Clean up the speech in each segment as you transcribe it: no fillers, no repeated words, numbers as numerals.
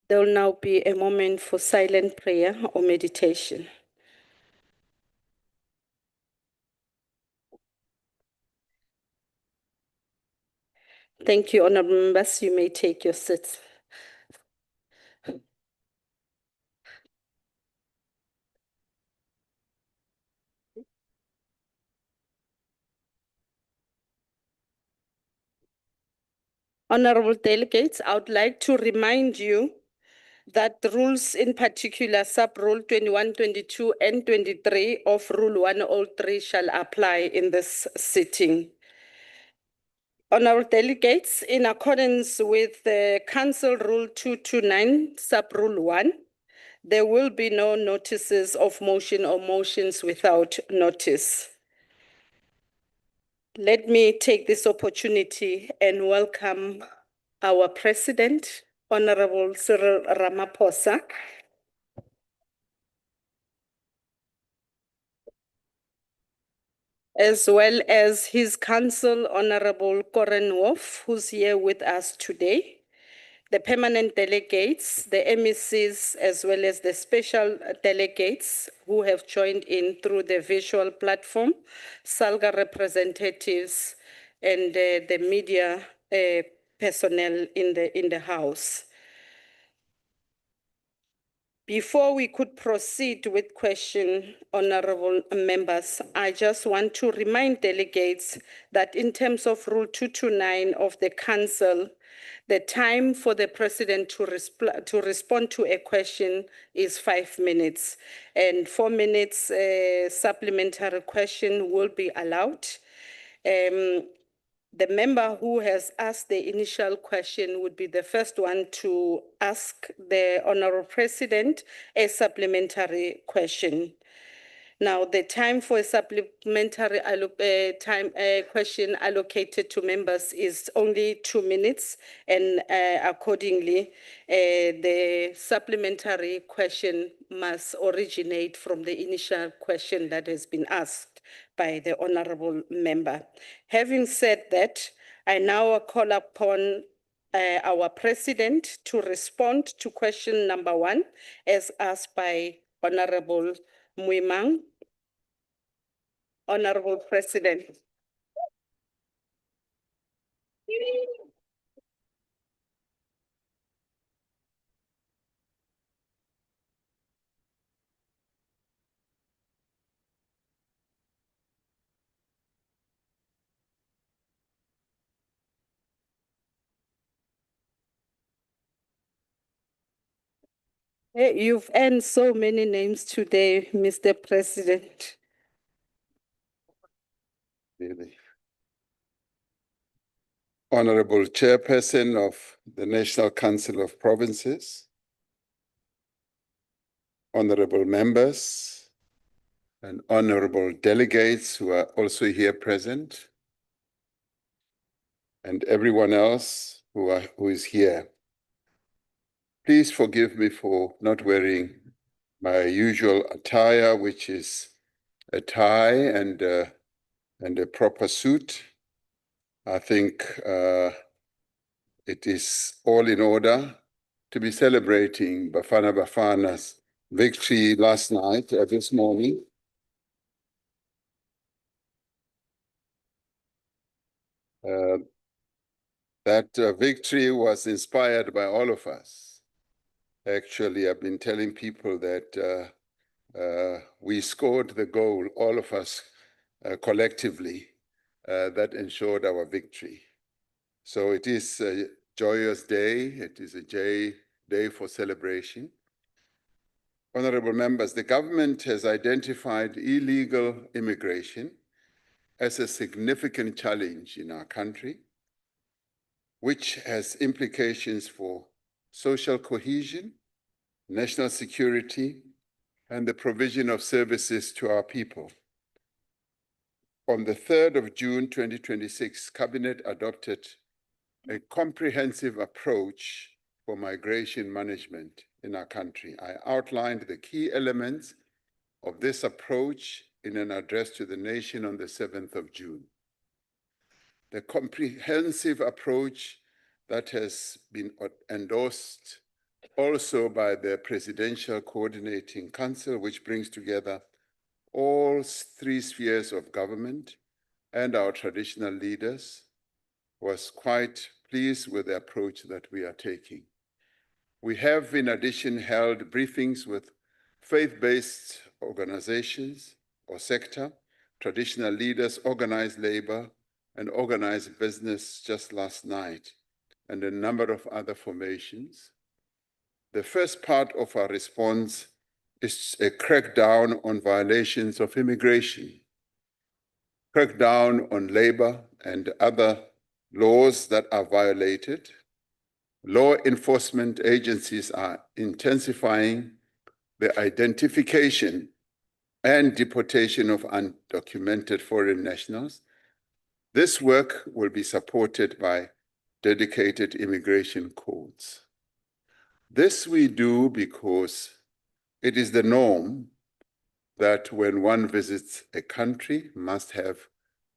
There will now be a moment for silent prayer or meditation. Thank you, honorable members. You may take your seats. Honorable delegates, I would like to remind you that the rules, in particular sub-rule 21, 22, and 23 of Rule 103 shall apply in this sitting. Honorable delegates, in accordance with the Council Rule 229, sub-rule 1, there will be no notices of motion or motions without notice. Let me take this opportunity and welcome our President, Honorable Cyril Ramaphosa, as well as his counsel, Honorable Coren Wolf, who's here with us today, the permanent delegates, the MECs, as well as the special delegates who have joined in through the visual platform, SALGA representatives, and the media personnel in the House. Before we could proceed with question, honorable members, I just want to remind delegates that in terms of Rule 229 of the Council, the time for the President to respond to a question is 5 minutes, and 4 minutes supplementary question will be allowed. The member who has asked the initial question would be the first one to ask the Honorable President a supplementary question. Now, the time for a supplementary question allocated to members is only 2 minutes, and accordingly, the supplementary question must originate from the initial question that has been asked by the honorable member. Having said that, I now call upon our President to respond to question number 1 as asked by Honorable Muimang. Honorable President. Hey, you've earned so many names today, Mr. President. Really. Honorable Chairperson of the National Council of Provinces, honorable members, and honorable delegates who are also here present, and everyone else who is here. Please forgive me for not wearing my usual attire, which is a tie and a proper suit. I think it is all in order to be celebrating Bafana Bafana's victory last night, this morning. That victory was inspired by all of us. Actually, I've been telling people that we scored the goal, all of us collectively, that ensured our victory. So it is a joyous day. It is a day for celebration. Honorable members, the government has identified illegal immigration as a significant challenge in our country, which has implications for social cohesion, national security, and the provision of services to our people. On the 3rd of June 2026, Cabinet adopted a comprehensive approach for migration management in our country. I outlined the key elements of this approach in an address to the nation on the 7th of June. The comprehensive approach that has been endorsed also by the Presidential Coordinating Council, which brings together all three spheres of government and our traditional leaders, was quite pleased with the approach that we are taking. We have, in addition, held briefings with faith-based organizations or sector, traditional leaders, organized labor, and organized business just last night, and a number of other formations. The first part of our response is a crackdown on violations of immigration, crackdown on labor and other laws that are violated. Law enforcement agencies are intensifying the identification and deportation of undocumented foreign nationals. This work will be supported by dedicated immigration courts. This we do because it is the norm that when one visits a country, must have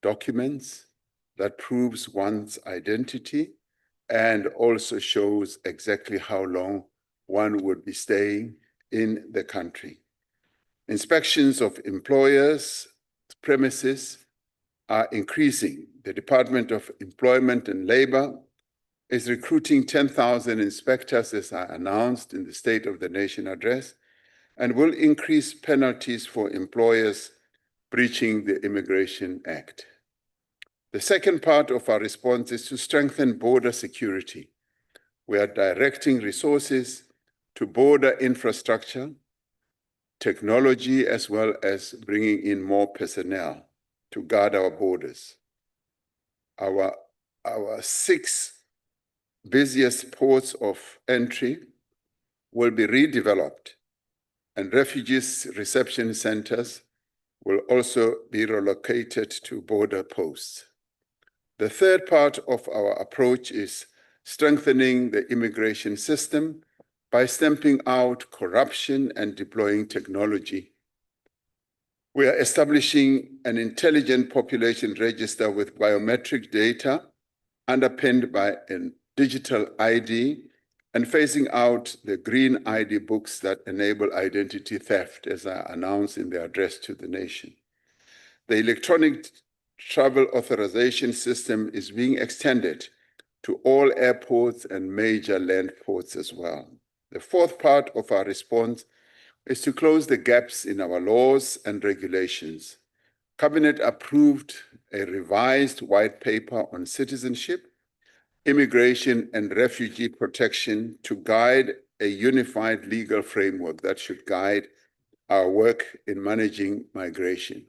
documents that proves one's identity and also shows exactly how long one would be staying in the country. Inspections of employers' premises are increasing. The Department of Employment and Labor is recruiting 10,000 inspectors, as I announced in the State of the Nation address, and will increase penalties for employers breaching the Immigration Act. The second part of our response is to strengthen border security. We are directing resources to border infrastructure, technology, as well as bringing in more personnel to guard our borders. Our 6 busiest ports of entry will be redeveloped, and refugees reception centers will also be relocated to border posts. The third part of our approach is strengthening the immigration system by stamping out corruption and deploying technology. We are establishing an intelligent population register with biometric data underpinned by a digital ID and phasing out the green ID books that enable identity theft, as I announced in the address to the nation. The electronic travel authorization system is being extended to all airports and major land ports as well. The fourth part of our response is to close the gaps in our laws and regulations. Cabinet approved a revised white paper on citizenship, immigration, and refugee protection to guide a unified legal framework that should guide our work in managing migration.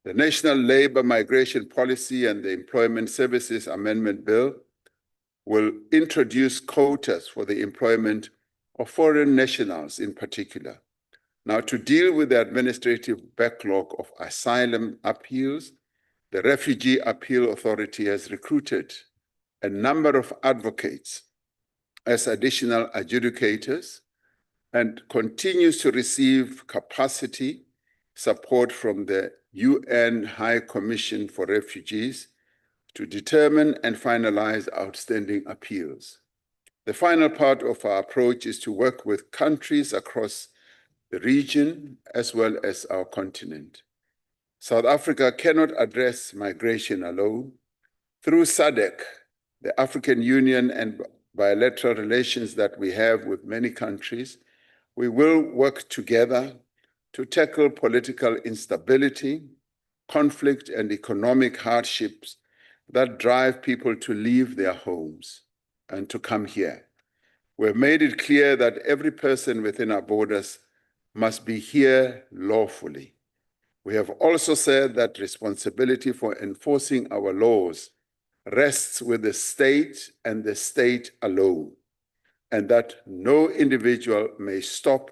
The National Labor Migration Policy and the Employment Services Amendment Bill will introduce quotas for the employment of foreign nationals in particular. Now, to deal with the administrative backlog of asylum appeals, the Refugee Appeal Authority has recruited a number of advocates as additional adjudicators and continues to receive capacity support from the UN High Commission for Refugees to determine and finalize outstanding appeals. The final part of our approach is to work with countries across the region as well as our continent. South Africa cannot address migration alone. Through SADC, the African Union, and bilateral relations that we have with many countries, we will work together to tackle political instability, conflict, and economic hardships that drive people to leave their homes and to come here. We've made it clear that every person within our borders must be here lawfully. We have also said that responsibility for enforcing our laws rests with the state and the state alone, and that no individual may stop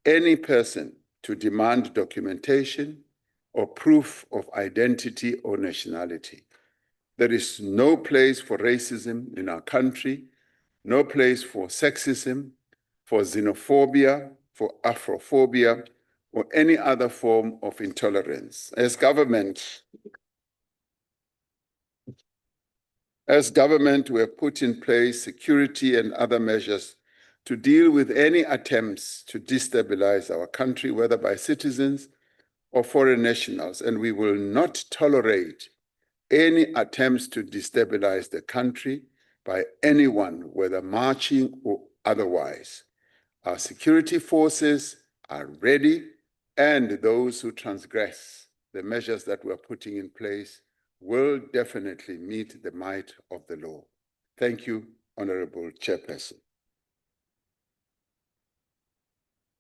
any person to demand documentation or proof of identity or nationality. There is no place for racism in our country, no place for sexism, for xenophobia, for Afrophobia, or any other form of intolerance. As government, we have put in place security and other measures to deal with any attempts to destabilize our country, whether by citizens or foreign nationals, and we will not tolerate any attempts to destabilize the country by anyone, whether marching or otherwise. Our security forces are ready, and those who transgress the measures that we're putting in place will definitely meet the might of the law. Thank you, Honorable Chairperson.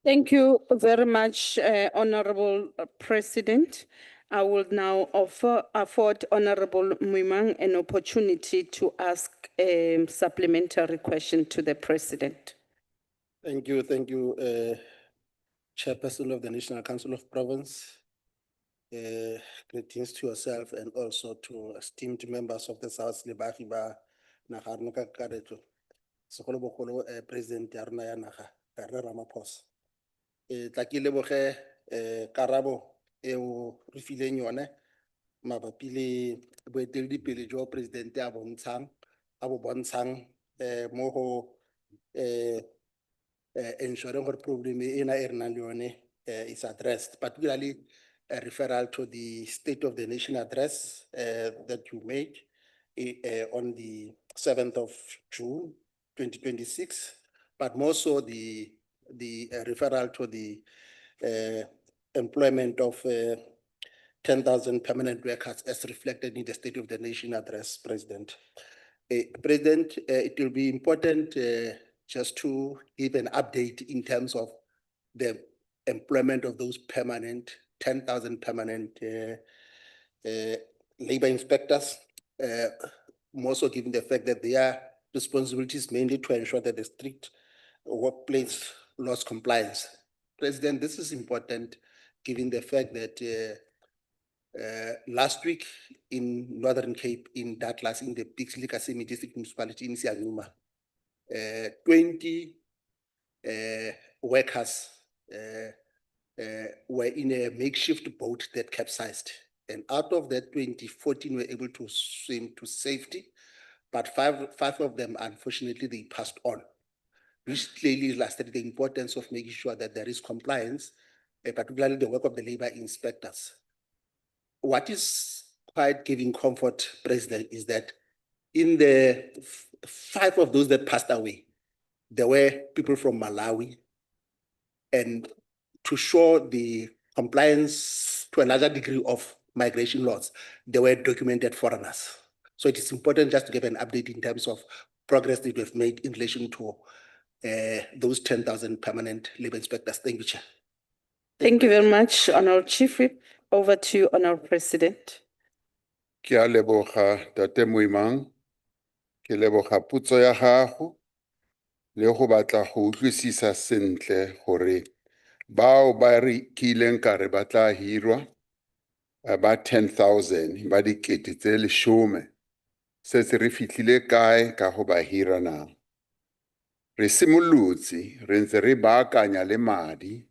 Thank you very much, Honorable President. I will now afford Honorable Mwimang an opportunity to ask a supplementary question to the President. Thank you, Chairperson of the National Council of Province. Greetings to yourself and also to esteemed members of the South Lebahi ba naga rena ka kakaretso. Segolobogolo President ya rena ya naga, Cyril Ramaphosa. Tla ke leboge karabo eo re fileng yone mabapi le boeteledipele jo Presidente a bo bontshang mo go ensuring gore problem ena e re nang le yone is addressed, particularly a referral to the State of the Nation address that you made on the 7th of June, 2026, but more so the referral to the employment of 10,000 permanent workers as reflected in the State of the Nation address, President. President, it will be important just to give an update in terms of the employment of those 10,000 permanent labor inspectors, more so given the fact that their responsibility is mainly to ensure that the strict workplace laws compliance. President, this is important given the fact that last week in Northern Cape, in Datlas, in the Pixley District Municipality in Siaguma, 20 workers were in a makeshift boat that capsized. And out of that 20, 14 were able to swim to safety, but five of them, unfortunately, they passed on, which clearly illustrated the importance of making sure that there is compliance, particularly the work of the labor inspectors. What is quite giving comfort, President, is that in the 5 of those that passed away, there were people from Malawi, and to show the compliance to a larger degree of migration laws, they were documented foreigners. So it is important just to give an update in terms of progress that we have made in relation to those 10,000 permanent labor inspectors. Thank you, Chair. Thank you very much, Honorable Chief Whip. Over to you, Honorable President. Ke a leboga Tate Mwimang, ke leboga putso ya gago le go batla go utlwisisa sentle gore bao ba re kileng ka re ba tla hirwa ba 10,000 ba dikete tse 10 setse re fitlhile kae ka go ba hira na. Re simolotse re ntse re baakanya le madi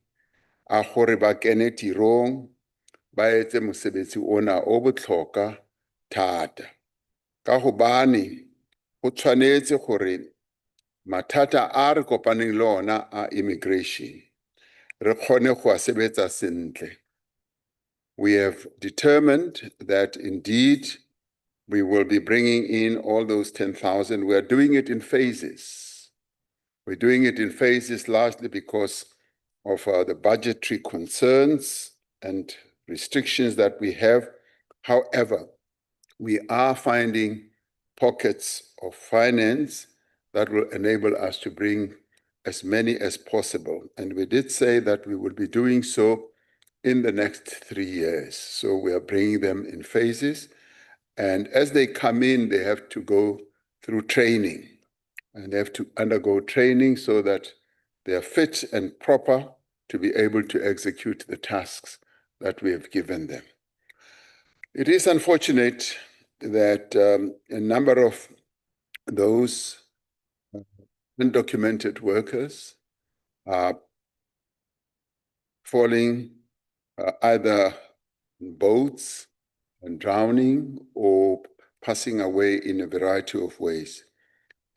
a gore ba kene tirong ba etse mosebetsi ona o botlhokwa thata, ka gobane go tshwanetse gore mathata a re kopaneng le ona a immigration re kgone go a sebetsa sentle. We have determined that indeed we will be bringing in all those 10,000. We are doing it in phases. We're doing it in phases largely because of the budgetary concerns and restrictions that we have. However, we are finding pockets of finance that will enable us to bring as many as possible. And we did say that we will be doing so in the next 3 years. So we are bringing them in phases. And as they come in, they have to go through training. And they have to undergo training so that they are fit and proper to be able to execute the tasks that we have given them. It is unfortunate that a number of those undocumented workers are falling either in boats and drowning or passing away in a variety of ways.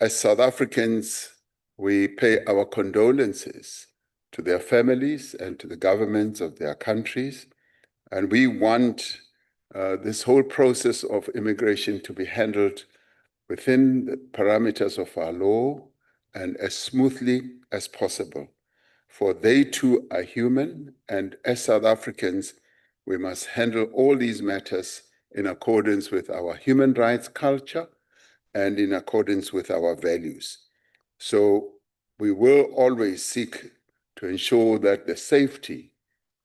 As South Africans, We pay our condolences to their families and to the governments of their countries. And we want this whole process of immigration to be handled within the parameters of our law and as smoothly as possible. For they too are human, and as South Africans, we must handle all these matters in accordance with our human rights culture and in accordance with our values. So we will always seek to ensure that the safety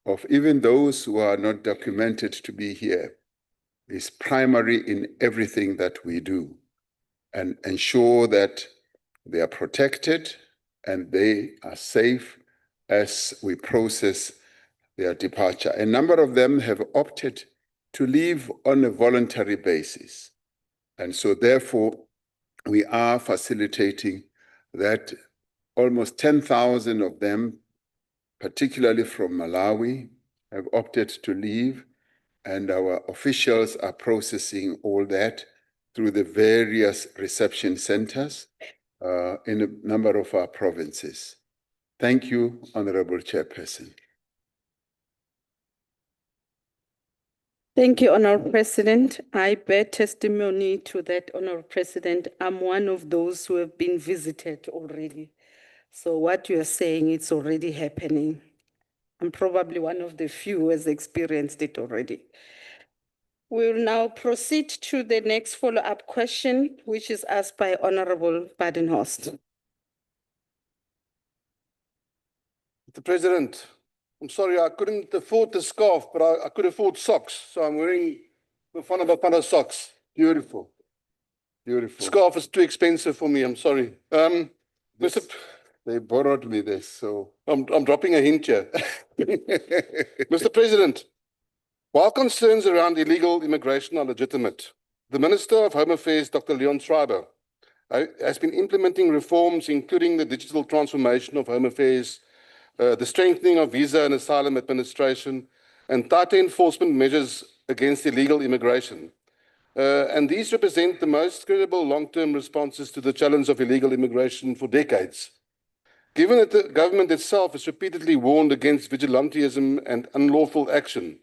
of even those who are not documented to be here is primary in everything that we do, and ensure that they are protected and they are safe as we process their departure. A number of them have opted to leave on a voluntary basis. And so therefore, we are facilitating that. Almost 10,000 of them, particularly from Malawi, have opted to leave, and our officials are processing all that through the various reception centers in a number of our provinces. Thank you, Honorable Chairperson. Thank you, Honorable President. I bear testimony to that, Honorable President. I'm one of those who have been visited already. So what you are saying, it's already happening. I'm probably one of the few who has experienced it already. We'll now proceed to the next follow-up question, which is asked by Honorable Badenhorst. Mr. President, I'm sorry, I couldn't afford the scarf, but I could afford socks. So I'm wearing the Bafana socks. Beautiful. Beautiful. Scarf is too expensive for me, I'm sorry. They borrowed me this, so. I'm dropping a hint here. Mr. President, while concerns around illegal immigration are legitimate, the Minister of Home Affairs, Dr. Leon Schreiber, has been implementing reforms, including the digital transformation of Home Affairs, the strengthening of visa and asylum administration, and tighter enforcement measures against illegal immigration. And these represent the most credible long-term responses to the challenge of illegal immigration for decades. Given that the government itself has repeatedly warned against vigilantism and unlawful action,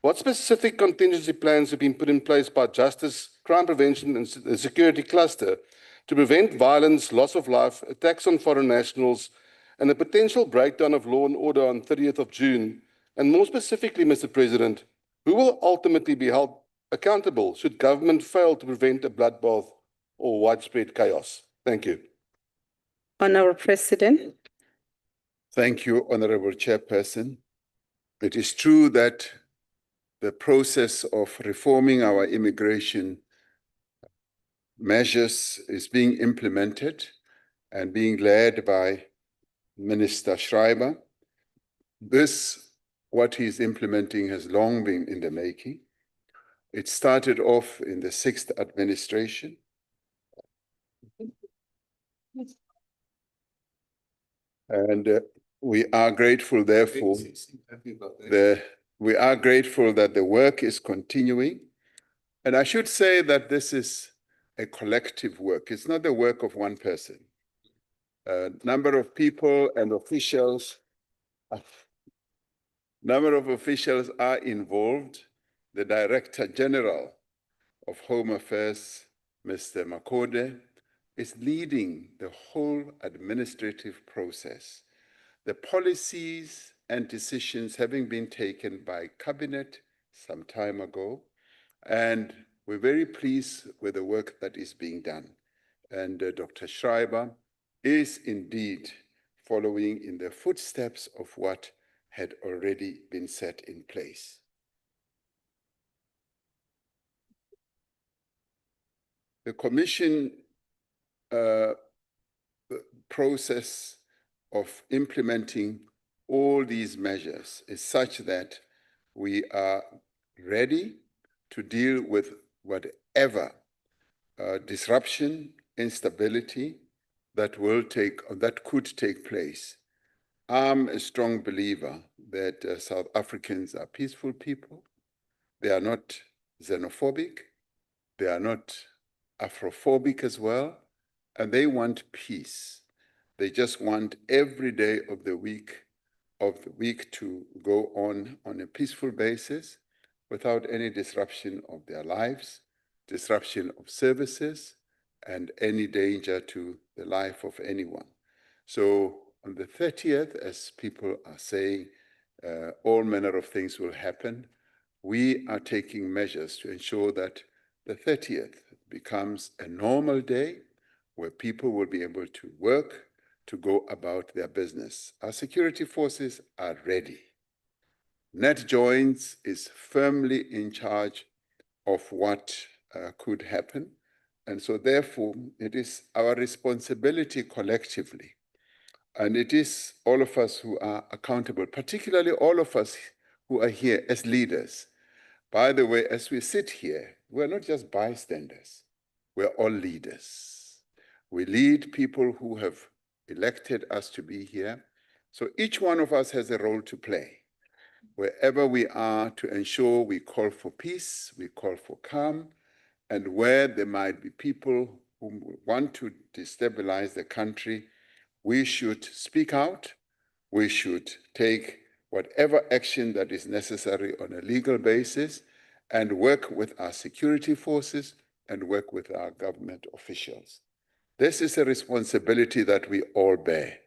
what specific contingency plans have been put in place by Justice, Crime Prevention and the Security Cluster to prevent violence, loss of life, attacks on foreign nationals, and a potential breakdown of law and order on 30th of June? And more specifically, Mr. President, who will ultimately be held accountable should government fail to prevent a bloodbath or widespread chaos? Thank you. Honorable President. Thank you, Honorable Chairperson. It is true that the process of reforming our immigration measures is being implemented and being led by Minister Schreiber. What he's implementing has long been in the making. It started off in the 6th administration. And we are grateful, therefore, we are grateful that the work is continuing. And I should say that this is a collective work. It's not the work of one person. A number of people and officials are involved. The Director General of Home Affairs, Mr. Makode, is leading the whole administrative process. The policies and decisions having been taken by Cabinet some time ago, and we're very pleased with the work that is being done. And Dr. Schreiber is indeed following in the footsteps of what had already been set in place. The Commission process of implementing all these measures is such that we are ready to deal with whatever disruption, instability that could take place. I'm a strong believer that South Africans are peaceful people. They are not xenophobic. They are not Afrophobic as well, and they want peace. They just want every day of the week to go on a peaceful basis without any disruption of their lives, disruption of services, and any danger to the life of anyone. So on the 30th, as people are saying, all manner of things will happen. We are taking measures to ensure that the 30th becomes a normal day where people will be able to work, to go about their business. Our security forces are ready. NetJoins is firmly in charge of what could happen. And so therefore, it is our responsibility collectively. And it is all of us who are accountable, particularly all of us who are here as leaders. By the way, as we sit here, we're not just bystanders, we're all leaders. We lead people who have elected us to be here. So each one of us has a role to play. Wherever we are, to ensure we call for peace, we call for calm, and where there might be people who want to destabilize the country, we should speak out. We should take whatever action that is necessary on a legal basis and work with our security forces and work with our government officials. This is a responsibility that we all bear.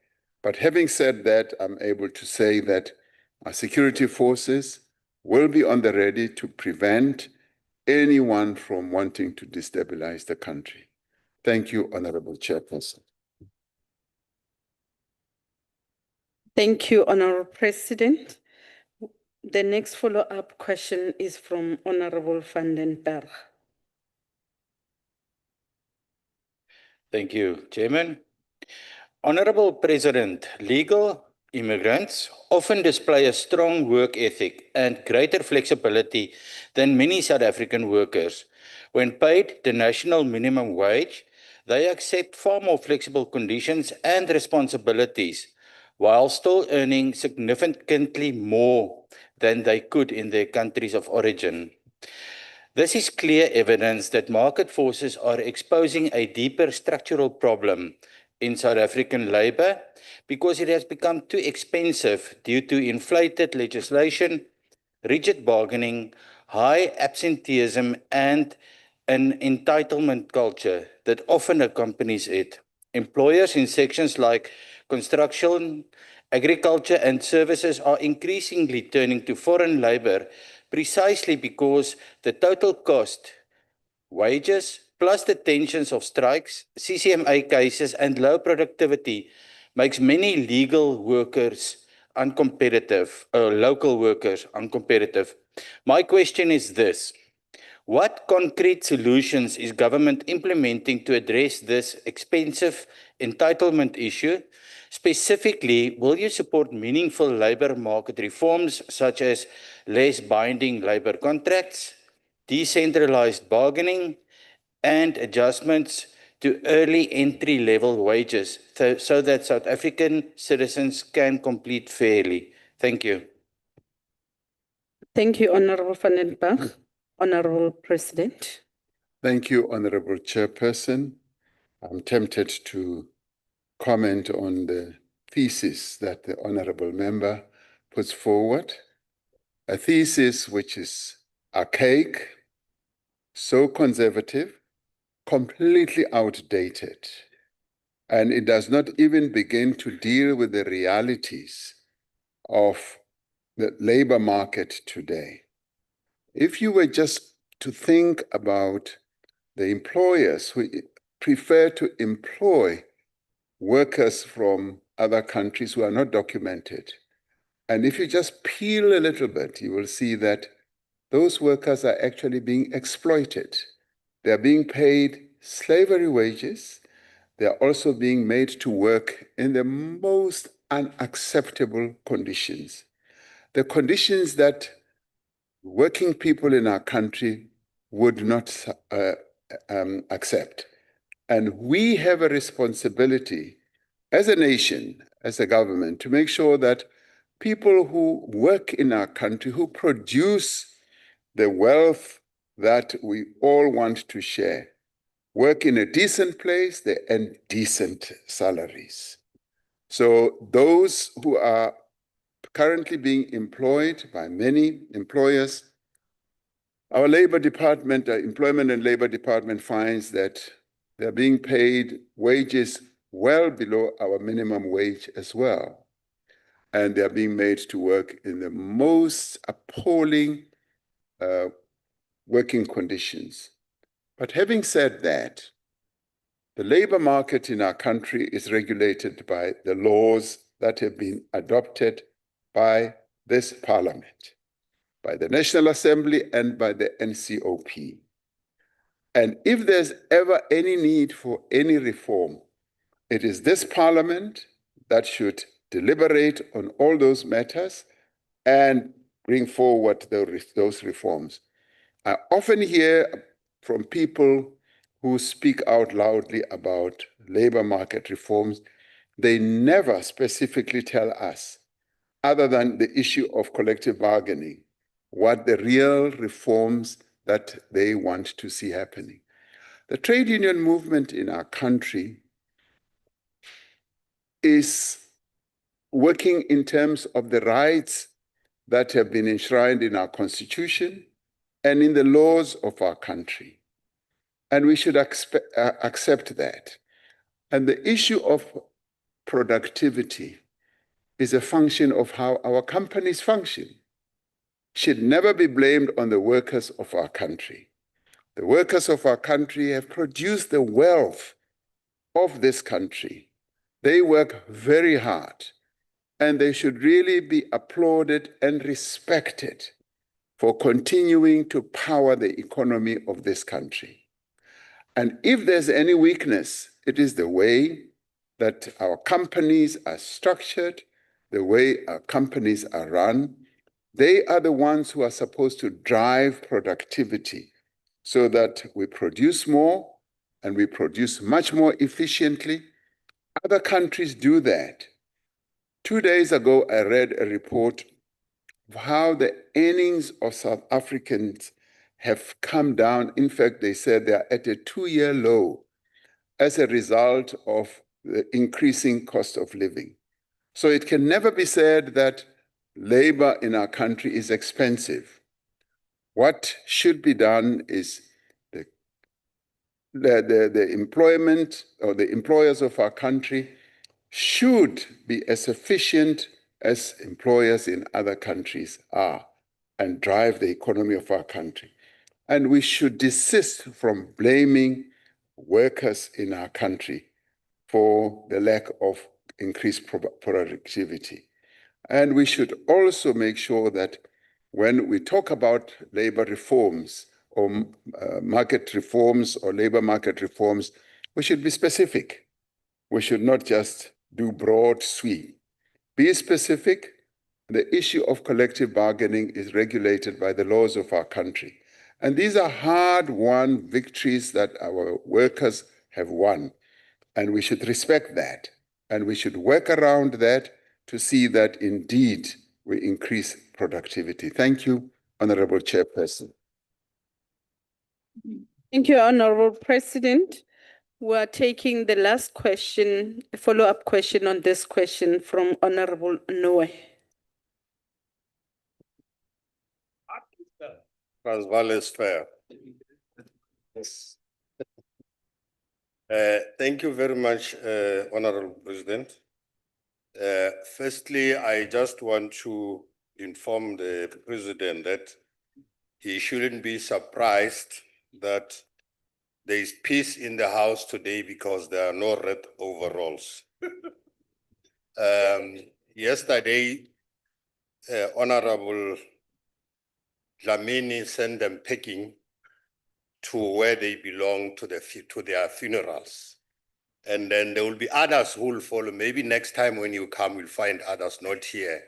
But having said that, I'm able to say that our security forces will be on the ready to prevent anyone from wanting to destabilize the country. Thank you, Honorable Chairperson. Thank you, Honorable President. The next follow-up question is from Honorable van den Berg. Thank you, Chairman. Honorable President, legal immigrants often display a strong work ethic and greater flexibility than many South African workers. When paid the national minimum wage, they accept far more flexible conditions and responsibilities while still earning significantly more than they could in their countries of origin. This is clear evidence that market forces are exposing a deeper structural problem in South African labour because it has become too expensive due to inflated legislation, rigid bargaining, high absenteeism, and an entitlement culture that often accompanies it. Employers in sections like construction, agriculture, and services are increasingly turning to foreign labour precisely because the total cost, wages, plus the tensions of strikes, CCMA cases, and low productivity makes many legal workers uncompetitive, local workers uncompetitive. My question is this: what concrete solutions is government implementing to address this expensive entitlement issue? Specifically, will you support meaningful labour market reforms such as less binding labour contracts, decentralized bargaining, and adjustments to early entry-level wages so that South African citizens can compete fairly? Thank you. Thank you, Honorable van den Berg. Honorable President. Thank you, Honorable Chairperson. I'm tempted to comment on the thesis that the Honorable Member puts forward, a thesis which is archaic, so conservative, completely outdated, and it does not even begin to deal with the realities of the labor market today. If you were just to think about the employers who prefer to employ workers from other countries who are not documented, and if you just peel a little bit, you will see that those workers are actually being exploited. They're being paid slavery wages. They're also being made to work in the most unacceptable conditions. The conditions that working people in our country would not accept. And we have a responsibility as a nation, as a government, to make sure that people who work in our country, who produce the wealth that we all want to share, work in a decent place, they earn decent salaries. So those who are currently being employed by many employers, our Labor Department, Employment and Labor Department finds that they're being paid wages well below our minimum wage as well. And they're being made to work in the most appalling working conditions. But having said that, the labor market in our country is regulated by the laws that have been adopted by this Parliament, by the National Assembly and by the NCOP. And if there's ever any need for any reform, it is this Parliament that should deliberate on all those matters and bring forward those reforms. I often hear from people who speak out loudly about labor market reforms. They never specifically tell us, other than the issue of collective bargaining, what the real reforms that they want to see happening. The trade union movement in our country is working in terms of the rights that have been enshrined in our Constitution and in the laws of our country. And we should accept that. And the issue of productivity is a function of how our companies function. Should never be blamed on the workers of our country. The workers of our country have produced the wealth of this country. They work very hard, and they should really be applauded and respected for continuing to power the economy of this country. And if there's any weakness, it is the way that our companies are structured, the way our companies are run. They are the ones who are supposed to drive productivity so that we produce more and we produce much more efficiently. Other countries do that. 2 days ago, I read a report of how the earnings of South Africans have come down. In fact, they said they are at a 2-year low as a result of the increasing cost of living. So it can never be said that labor in our country is expensive. What should be done is the employment or the employers of our country should be as efficient as employers in other countries are and drive the economy of our country. And we should desist from blaming workers in our country for the lack of increased productivity. And we should also make sure that when we talk about labor reforms or market reforms or labor market reforms, we should be specific. We should not just do broad sweep. Be specific. The issue of collective bargaining is regulated by the laws of our country. And these are hard-won victories that our workers have won. And we should respect that. And we should work around that to see that indeed we increase productivity. Thank you, Honorable Chairperson. Thank you, Honorable President. We're taking the last question, a follow-up question on this question from Honorable Noe. Transvaal is fair. Yes. Thank you very much, Honorable President. Firstly, I just want to inform the President that he shouldn't be surprised that there is peace in the House today because there are no red overalls. Yesterday, Honorable Dlamini sent them packing to where they belong to their funerals. And then there will be others who will follow. Maybe next time when you come, you'll find others not here.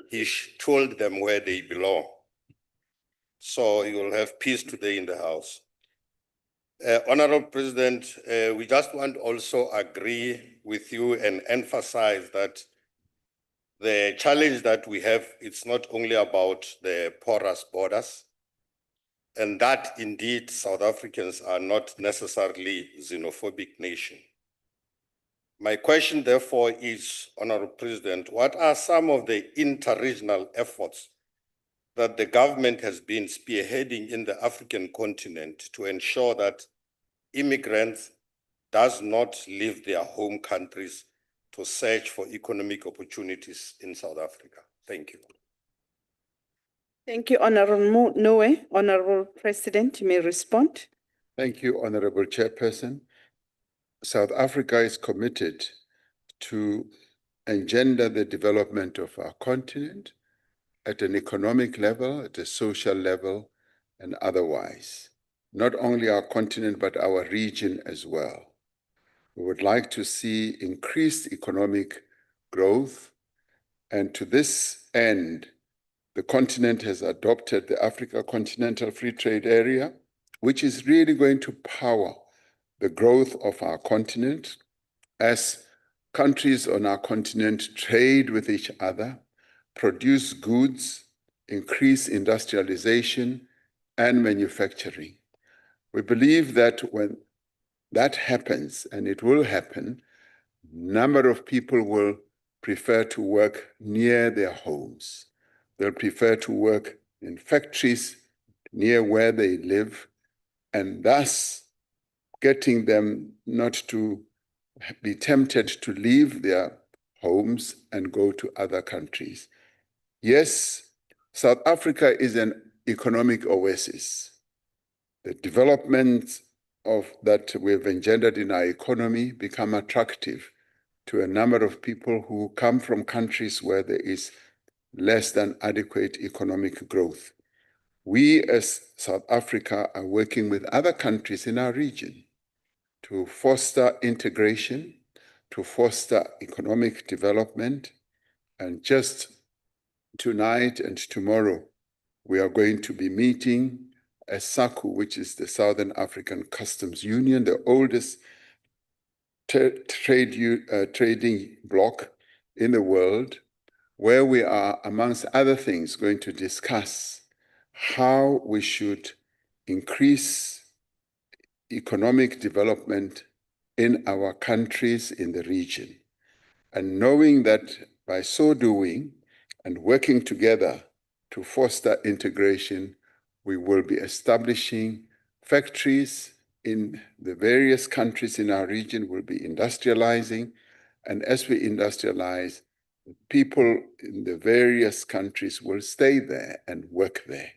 He told them where they belong. So you will have peace today in the House. Honorable President, we just want to also agree with you and emphasize that the challenge that we have, it's not only about the porous borders, and that indeed South Africans are not necessarily xenophobic nation. My question therefore is, Honorable President, what are some of the inter-regional efforts that the government has been spearheading in the African continent to ensure that immigrants does not leave their home countries to search for economic opportunities in South Africa? Thank you. Thank you, Honorable Noe. Honorable President, you may respond. Thank you, Honorable Chairperson. South Africa is committed to engender the development of our continent at an economic level, at a social level, and otherwise. Not only our continent, but our region as well. We would like to see increased economic growth, and to this end, the continent has adopted the Africa Continental Free Trade Area, which is really going to power the growth of our continent as countries on our continent trade with each other, produce goods, increase industrialization and manufacturing. We believe that when that happens, and it will happen, a number of people will prefer to work near their homes. They'll prefer to work in factories near where they live, and thus getting them not to be tempted to leave their homes and go to other countries. Yes, South Africa is an economic oasis. The developments that we've engendered in our economy become attractive to a number of people who come from countries where there is less than adequate economic growth. We as South Africa are working with other countries in our region to foster integration, to foster economic development. And just tonight and tomorrow, we are going to be meeting as SACU, which is the Southern African Customs Union, the oldest trading bloc in the world, where we are, amongst other things, going to discuss how we should increase economic development in our countries in the region. And knowing that by so doing and working together to foster integration, we will be establishing factories in the various countries in our region, will be industrializing. And as we industrialize, people in the various countries will stay there and work there.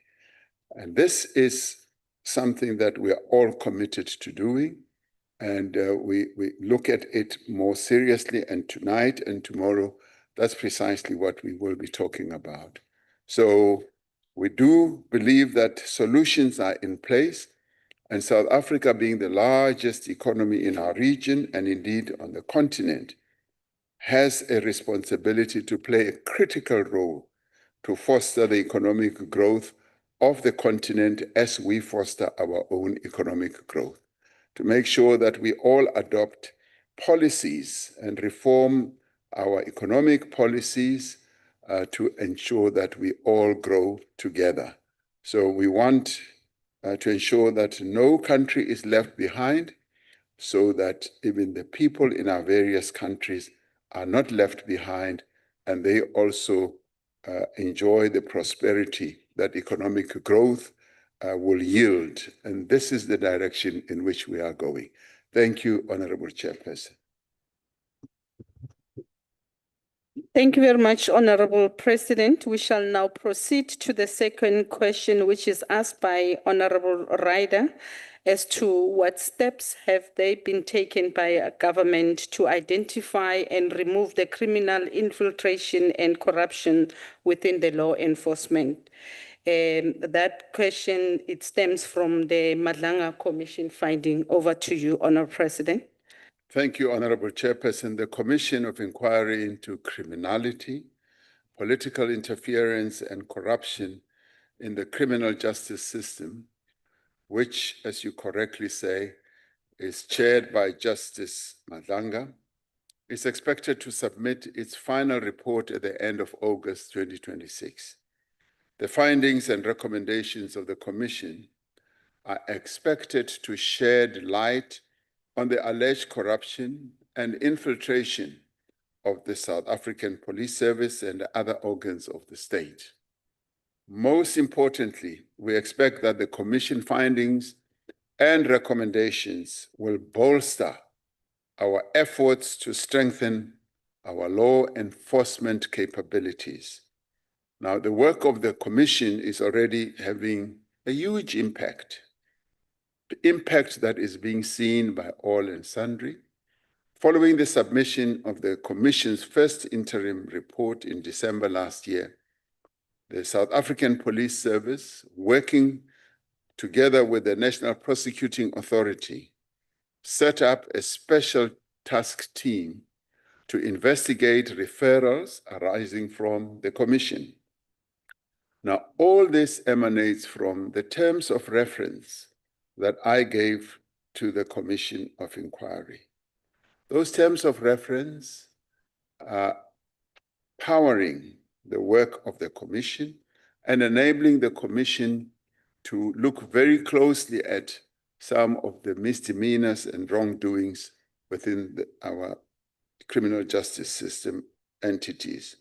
And this is something that we are all committed to doing. And we look at it more seriously, and tonight and tomorrow, that's precisely what we will be talking about. So we do believe that solutions are in place, and South Africa, being the largest economy in our region and indeed on the continent, has a responsibility to play a critical role to foster the economic growth of the continent as we foster our own economic growth, to make sure that we all adopt policies and reform our economic policies to ensure that we all grow together. So we want to ensure that no country is left behind, so that even the people in our various countries are not left behind, and they also enjoy the prosperity that economic growth will yield. And this is the direction in which we are going. Thank you, Honorable Chairperson. Thank you very much, Honorable President. We shall now proceed to the second question, which is asked by Honorable Ryder, as to what steps have they been taken by a government to identify and remove the criminal infiltration and corruption within the law enforcement. That question, it stems from the Madlanga Commission finding. Over to you, Honorable President. Thank you, Honorable Chairperson. The Commission of Inquiry into Criminality, Political Interference and Corruption in the Criminal Justice System, which, as you correctly say, is chaired by Justice Madlanga, is expected to submit its final report at the end of August 2026. The findings and recommendations of the Commission are expected to shed light on the alleged corruption and infiltration of the South African Police Service and other organs of the state. Most importantly, we expect that the Commission findings and recommendations will bolster our efforts to strengthen our law enforcement capabilities. Now, the work of the Commission is already having a huge impact, the impact that is being seen by all and sundry. Following the submission of the Commission's first interim report in December last year, the South African Police Service, working together with the National Prosecuting Authority, set up a special task team to investigate referrals arising from the Commission. Now, all this emanates from the terms of reference that I gave to the Commission of Inquiry. Those terms of reference are powering the work of the Commission and enabling the Commission to look very closely at some of the misdemeanors and wrongdoings within our criminal justice system entities.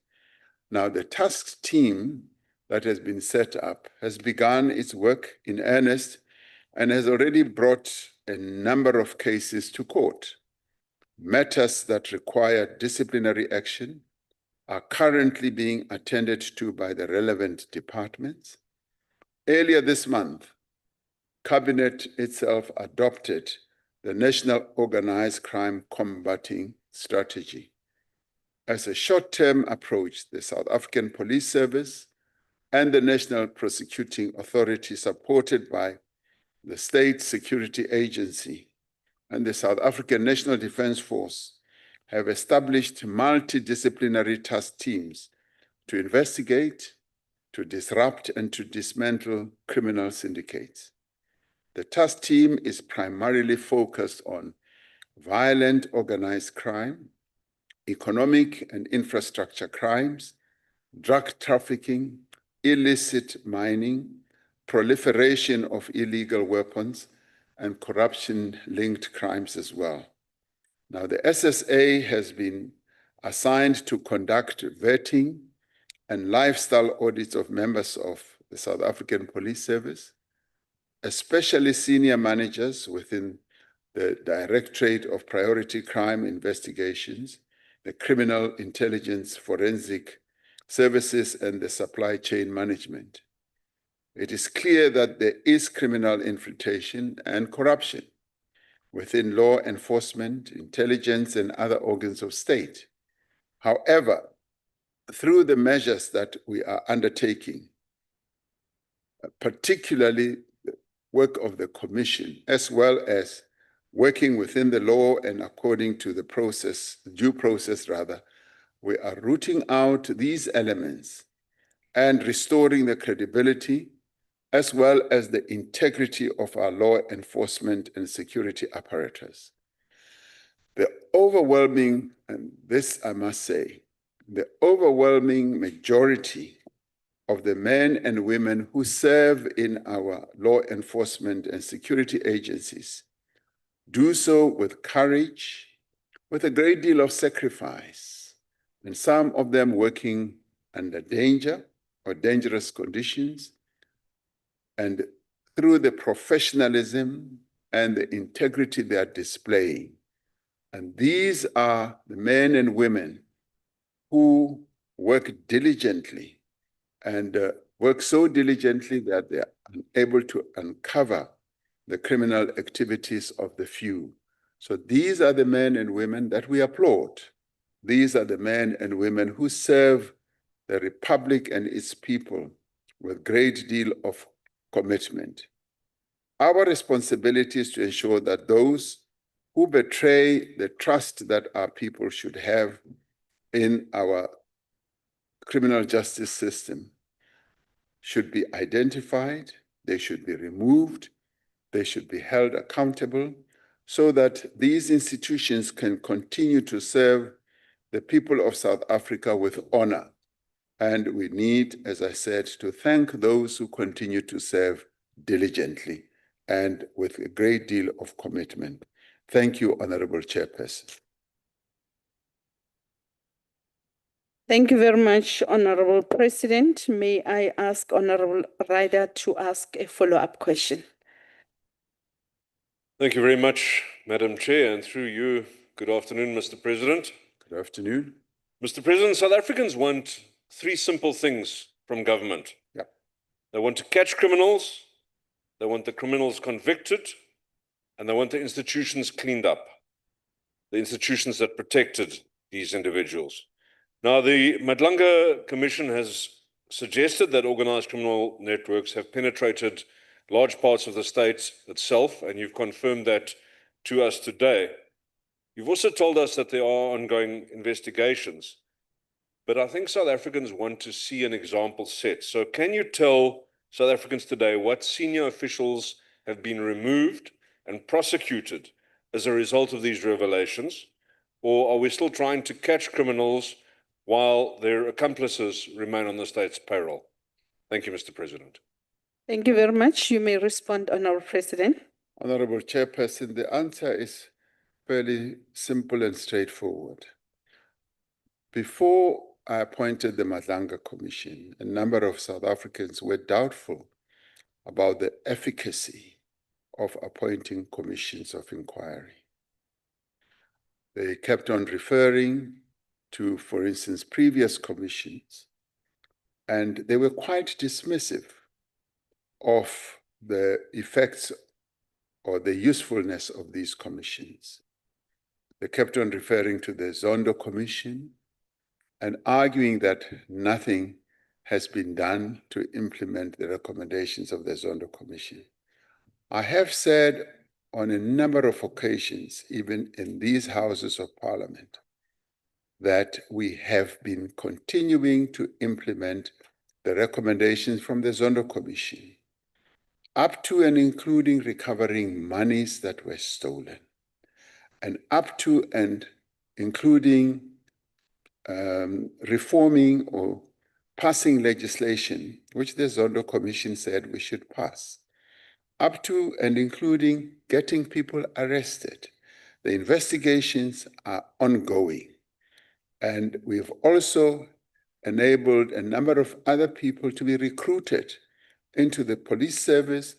Now, the task team that has been set up has begun its work in earnest and has already brought a number of cases to court. Matters that require disciplinary action are currently being attended to by the relevant departments. Earlier this month, Cabinet itself adopted the National Organized Crime Combating Strategy. As a short-term approach, the South African Police Service and the National Prosecuting Authority, supported by the State Security Agency and the South African National Defence Force, have established multidisciplinary task teams to investigate, to disrupt, and to dismantle criminal syndicates. The task team is primarily focused on violent organized crime, economic and infrastructure crimes, drug trafficking, illicit mining, proliferation of illegal weapons, and corruption-linked crimes as well. Now, the SSA has been assigned to conduct vetting and lifestyle audits of members of the South African Police Service, especially senior managers within the Directorate of Priority Crime Investigations, the Criminal Intelligence Forensic Services, and the Supply Chain Management. It is clear that there is criminal infiltration and corruption within law enforcement, intelligence, and other organs of state. However, through the measures that we are undertaking, particularly the work of the Commission, as well as working within the law and according to the process, due process rather, we are rooting out these elements and restoring the credibility as well as the integrity of our law enforcement and security apparatus. The overwhelming, and this I must say, the overwhelming majority of the men and women who serve in our law enforcement and security agencies do so with courage, with a great deal of sacrifice, and some of them working under danger or dangerous conditions, and through the professionalism and the integrity they are displaying. And these are the men and women who work diligently and work so diligently that they are able to uncover the criminal activities of the few. So these are the men and women that we applaud. These are the men and women who serve the Republic and its people with great deal of commitment. Our responsibility is to ensure that those who betray the trust that our people should have in our criminal justice system should be identified, they should be removed, they should be held accountable so that these institutions can continue to serve the people of South Africa with honor. And we need, as I said, to thank those who continue to serve diligently and with a great deal of commitment. Thank you, Honorable Chairperson. Thank you very much, Honorable President. May I ask Honorable Ryder to ask a follow-up question? Thank you very much, Madam Chair, and through you, good afternoon, Mr. President. Good afternoon. Mr. President, South Africans want three simple things from government. Yeah. They want to catch criminals, they want the criminals convicted, and they want the institutions cleaned up, the institutions that protected these individuals. Now, the Madlanga Commission has suggested that organized criminal networks have penetrated large parts of the state itself, and you've confirmed that to us today. You've also told us that there are ongoing investigations, but I think South Africans want to see an example set. So can you tell South Africans today what senior officials have been removed and prosecuted as a result of these revelations? Or are we still trying to catch criminals while their accomplices remain on the state's payroll? Thank you, Mr. President. Thank you very much. You may respond, Honorable President. Honorable Chairperson, the answer is fairly simple and straightforward. Before I appointed the Madlanga Commission, a number of South Africans were doubtful about the efficacy of appointing commissions of inquiry. They kept on referring to, for instance, previous commissions, and they were quite dismissive of the effects or the usefulness of these commissions. They kept on referring to the Zondo Commission and arguing that nothing has been done to implement the recommendations of the Zondo Commission. I have said on a number of occasions, even in these houses of parliament, that we have been continuing to implement the recommendations from the Zondo Commission, up to and including recovering monies that were stolen, and up to and including reforming or passing legislation, which the Zondo Commission said we should pass, up to and including getting people arrested. The investigations are ongoing. And we've also enabled a number of other people to be recruited into the police service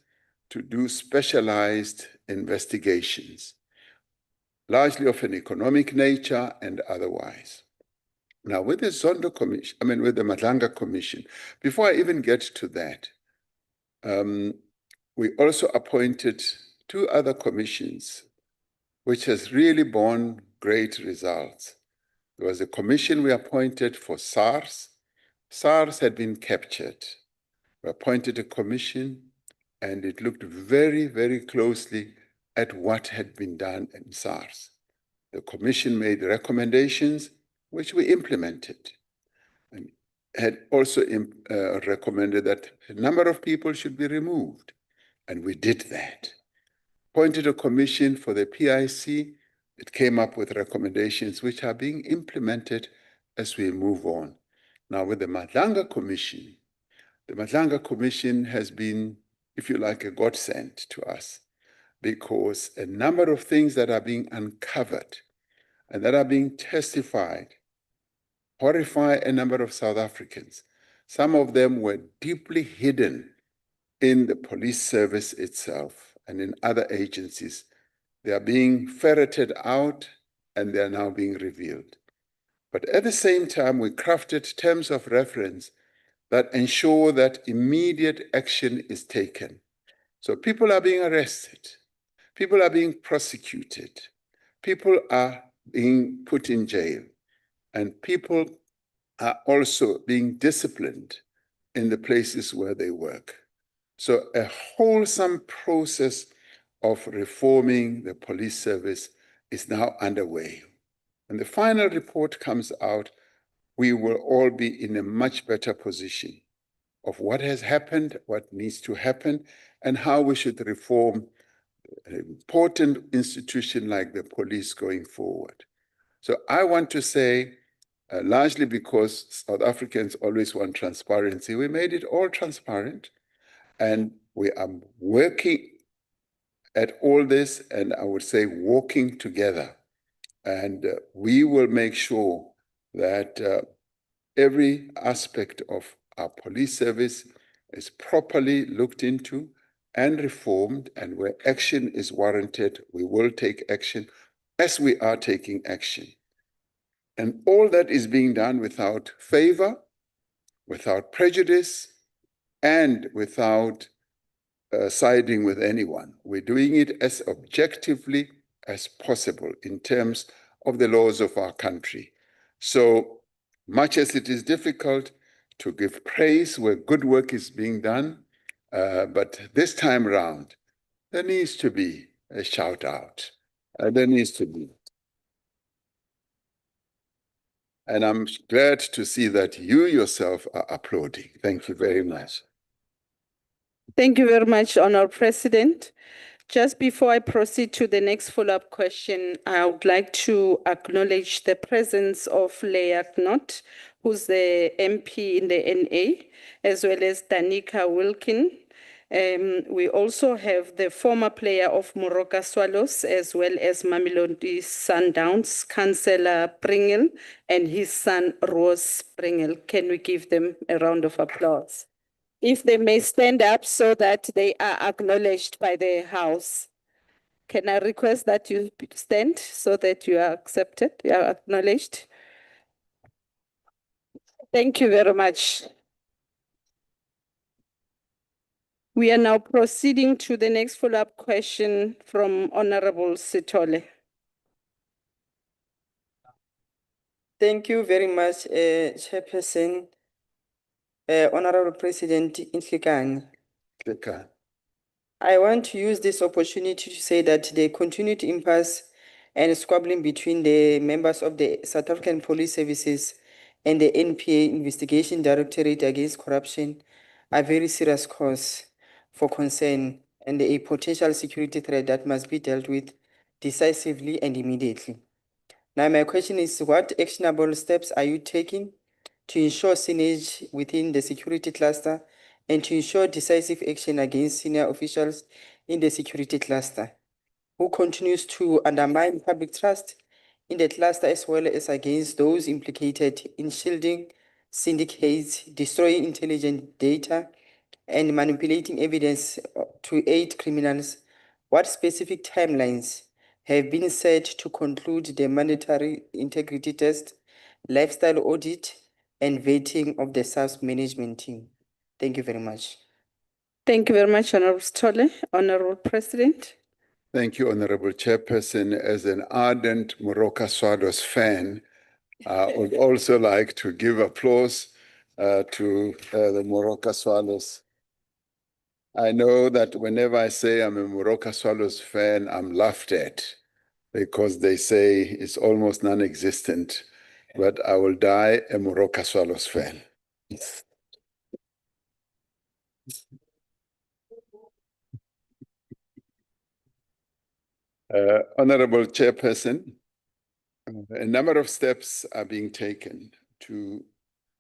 to do specialized investigations, largely of an economic nature and otherwise. Now, with the Zondo Commission, with the Madlanga Commission, before I even get to that, we also appointed two other commissions, which has really borne great results. There was a commission we appointed for SARS. SARS had been captured. We appointed a commission, and it looked very, very closely at what had been done in SARS. The commission made recommendations, which we implemented, and had also recommended that a number of people should be removed, and we did that. Appointed a commission for the PIC. It came up with recommendations which are being implemented as we move on. Now, with the Madlanga Commission has been, if you like, a godsend to us, because a number of things that are being uncovered and that are being testified horrify a number of South Africans. Some of them were deeply hidden in the police service itself and in other agencies. They are being ferreted out and they are now being revealed. But at the same time, we crafted terms of reference that ensure that immediate action is taken. So people are being arrested, people are being prosecuted, people are being put in jail, and people are also being disciplined in the places where they work. So a wholesome process of reforming the police service is now underway. When the final report comes out, we will all be in a much better position of what has happened, what needs to happen, and how we should reform an important institution like the police going forward. So I want to say, largely because South Africans always want transparency, we made it all transparent, and we are working at all this, and I would say working together. And we will make sure that every aspect of our police service is properly looked into and reformed, and where action is warranted, we will take action, as we are taking action. And all that is being done without favor, without prejudice, and without siding with anyone. We're doing it as objectively as possible in terms of the laws of our country. So much as it is difficult to give praise where good work is being done, but this time around, there needs to be a shout out. There needs to be. And I'm glad to see that you yourself are applauding. Thank you very much. Thank you very much, Honourable President. Just before I proceed to the next follow-up question, I would like to acknowledge the presence of Leah Knott, who's the MP in the NA, as well as Danica Wilkin. We also have the former player of Moroka Swallows, as well as Mamelodi Sundowns, Councillor Pringle, and his son, Rose Pringle. Can we give them a round of applause? If they may stand up so that they are acknowledged by the House. Can I request that you stand so that you are accepted, you are acknowledged? Thank you very much. We are now proceeding to the next follow-up question from Honorable Sithole. Thank you very much, Chairperson, Honorable President Nhlikani. Clicker. I want to use this opportunity to say that the continued impasse and squabbling between the members of the South African Police Services and the NPA Investigation Directorate against Corruption are very serious cause for concern and a potential security threat that must be dealt with decisively and immediately. Now, my question is, what actionable steps are you taking to ensure synergy within the security cluster and to ensure decisive action against senior officials in the security cluster who continues to undermine public trust in the cluster, as well as against those implicated in shielding syndicates, destroying intelligent data, and manipulating evidence to aid criminals? What specific timelines have been set to conclude the mandatory integrity test, lifestyle audit, and vetting of the SARS management team? Thank you very much. Thank you very much, Honorable Sithole. Honorable President. Thank you, Honorable Chairperson. As an ardent Moroka Swallows fan, I would also like to give applause to the Moroka Swallows. I know that whenever I say I'm a Moroka Swallows fan, I'm laughed at because they say it's almost non-existent, but I will die a Moroka Swallows fan. Honorable Chairperson, a number of steps are being taken to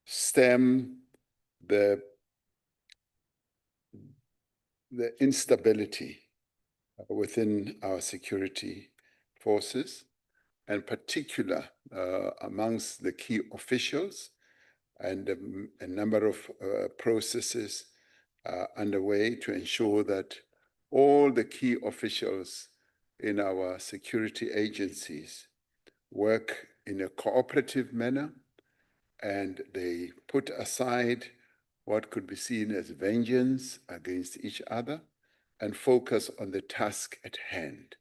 stem the instability within our security forces, and particular amongst the key officials, and a number of processes are underway to ensure that all the key officials in our security agencies work in a cooperative manner, and they put aside what could be seen as vengeance against each other and focus on the task at hand.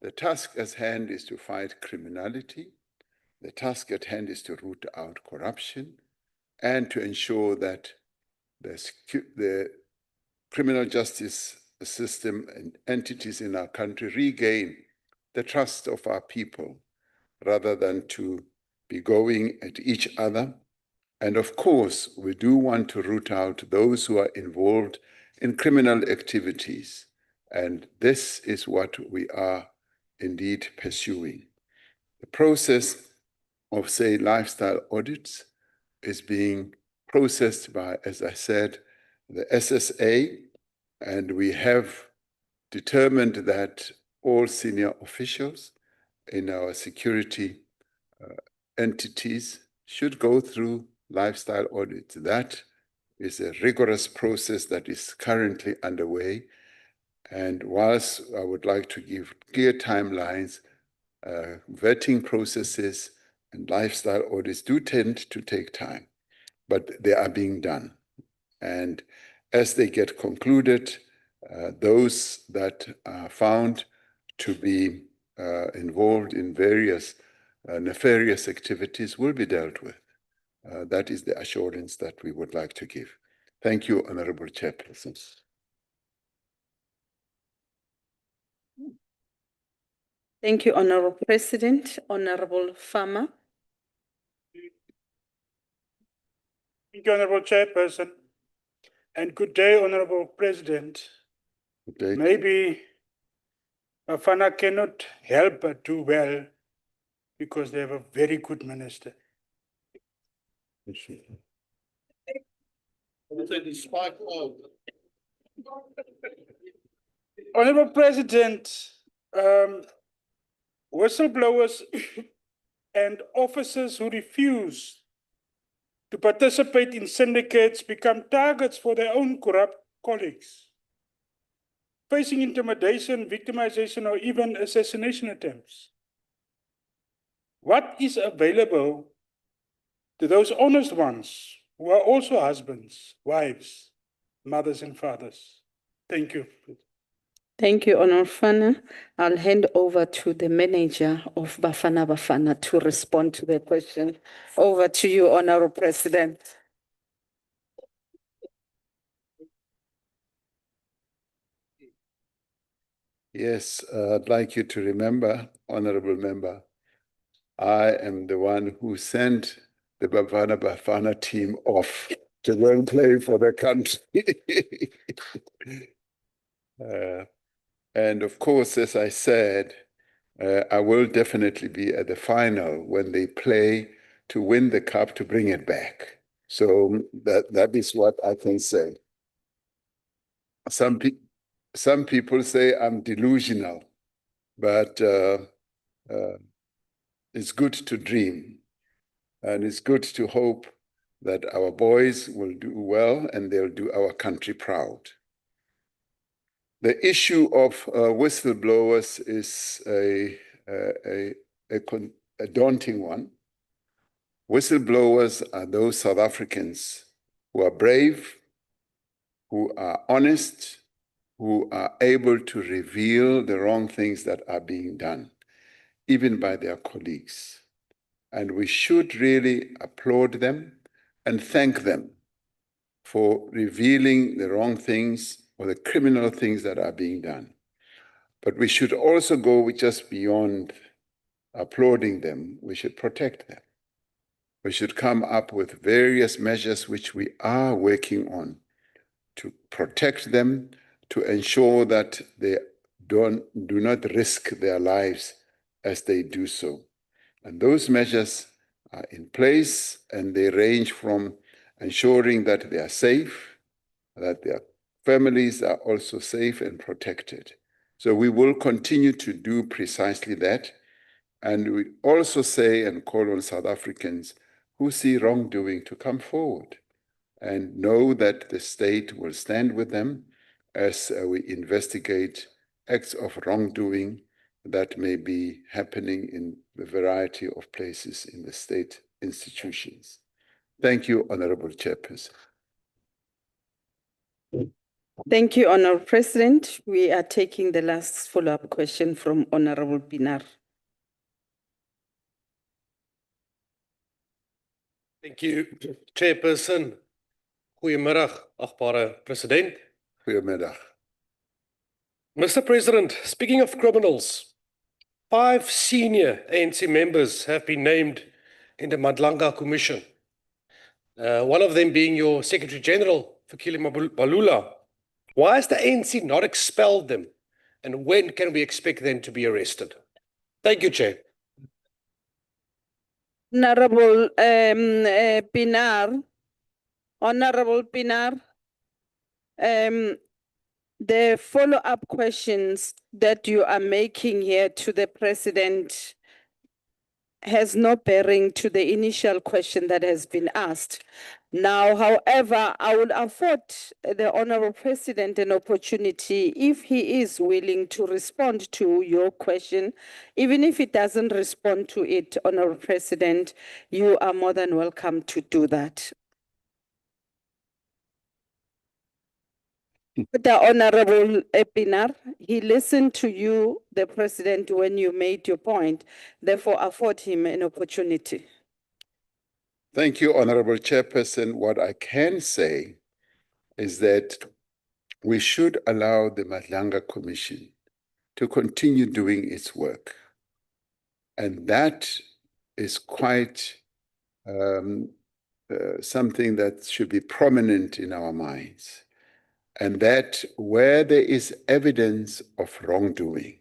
The task at hand is to fight criminality. The task at hand is to root out corruption and to ensure that the criminal justice system and entities in our country regain the trust of our people rather than to be going at each other. And of course, we do want to root out those who are involved in criminal activities. And this is what we are indeed pursuing. The process of, say, lifestyle audits is being processed by, as I said, the SSA, and we have determined that all senior officials in our security entities should go through lifestyle audits. That is a rigorous process that is currently underway. And whilst I would like to give clear timelines, vetting processes and lifestyle audits do tend to take time, but they are being done. And as they get concluded, those that are found to be involved in various nefarious activities will be dealt with. That is the assurance that we would like to give. Thank you, Honorable Chairperson. Thank you, Honorable President. Honorable Farmer. Thank you, Honorable Chairperson. And good day, Honorable President. Good day. Maybe Bafana cannot help but do well because they have a very good minister. Honorable President, whistleblowers and officers who refuse to participate in syndicates become targets for their own corrupt colleagues, facing intimidation, victimization, or even assassination attempts. What is available to those honest ones who are also husbands, wives, mothers, and fathers? Thank you. Thank you, Honorable Farmer. I'll hand over to the manager of Bafana Bafana to respond to the question. Over to you, Honorable President. Yes, I'd like you to remember, Honorable Member, I am the one who sent the Bafana Bafana team off to go and play for the country. And of course, as I said, I will definitely be at the final when they play to win the cup to bring it back. So that is what I can say. Some people say I'm delusional, but it's good to dream. And it's good to hope that our boys will do well and they'll do our country proud. The issue of whistleblowers is a daunting one. Whistleblowers are those South Africans who are brave, who are honest, who are able to reveal the wrong things that are being done, even by their colleagues. And we should really applaud them and thank them for revealing the wrong things or the criminal things that are being done. But we should also go just beyond applauding them. We should protect them. We should come up with various measures which we are working on to protect them, to ensure that they do not risk their lives as they do so. And those measures are in place, and they range from ensuring that they are safe, that their families are also safe and protected. So we will continue to do precisely that. And we also say and call on South Africans who see wrongdoing to come forward and know that the state will stand with them as we investigate acts of wrongdoing that may be happening in a variety of places in the state institutions. Thank you, Honorable Chairperson. Thank you, Honorable President. We are taking the last follow-up question from Honorable Binar. Thank you, Chairperson. Goeiemiddag, achtbare President. Goedemiddag. Mr. President, speaking of criminals, 5 senior ANC members have been named in the Madlanga Commission. One of them being your Secretary General, Fikile Mbalula. Why has the ANC not expelled them? And when can we expect them to be arrested? Thank you, Chair. Honorable Pinar, Honorable Pinar, the follow-up questions that you are making here to the President has no bearing to the initial question that has been asked. Now, however, I will afford the Honorable President an opportunity, if he is willing to respond to your question, even if he doesn't respond to it, Honorable President, you are more than welcome to do that. The Honorable Epinar, he listened to you, the President, when you made your point, therefore afford him an opportunity. Thank you, Honorable Chairperson. What I can say is that we should allow the Madlanga Commission to continue doing its work. And that is quite something that should be prominent in our minds. And that where there is evidence of wrongdoing,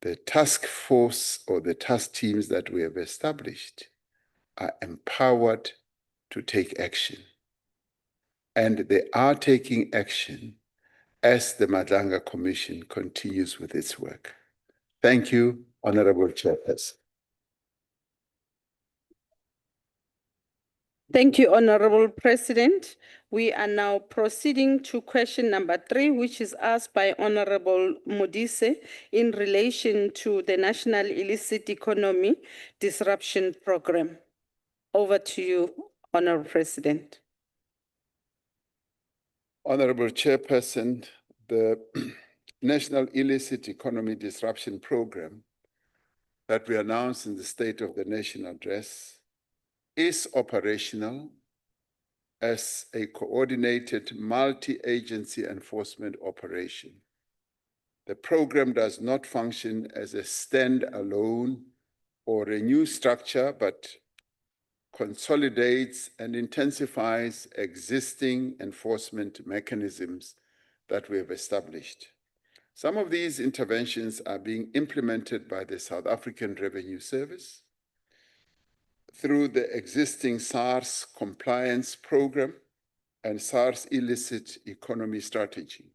the task force or the task teams that we have established are empowered to take action. And they are taking action as the Madlanga Commission continues with its work. Thank you, Honorable Chairperson. Thank you, Honorable President. We are now proceeding to question number 3, which is asked by Honorable Modise in relation to the National Illicit Economy Disruption Program. Over to you, Honorable President. Honorable Chairperson, the National Illicit Economy Disruption Program that we announced in the State of the Nation address is operational as a coordinated multi-agency enforcement operation. The program does not function as a standalone or a new structure, but consolidates and intensifies existing enforcement mechanisms that we have established. Some of these interventions are being implemented by the South African Revenue Service through the existing SARS compliance program and SARS illicit economy strategy.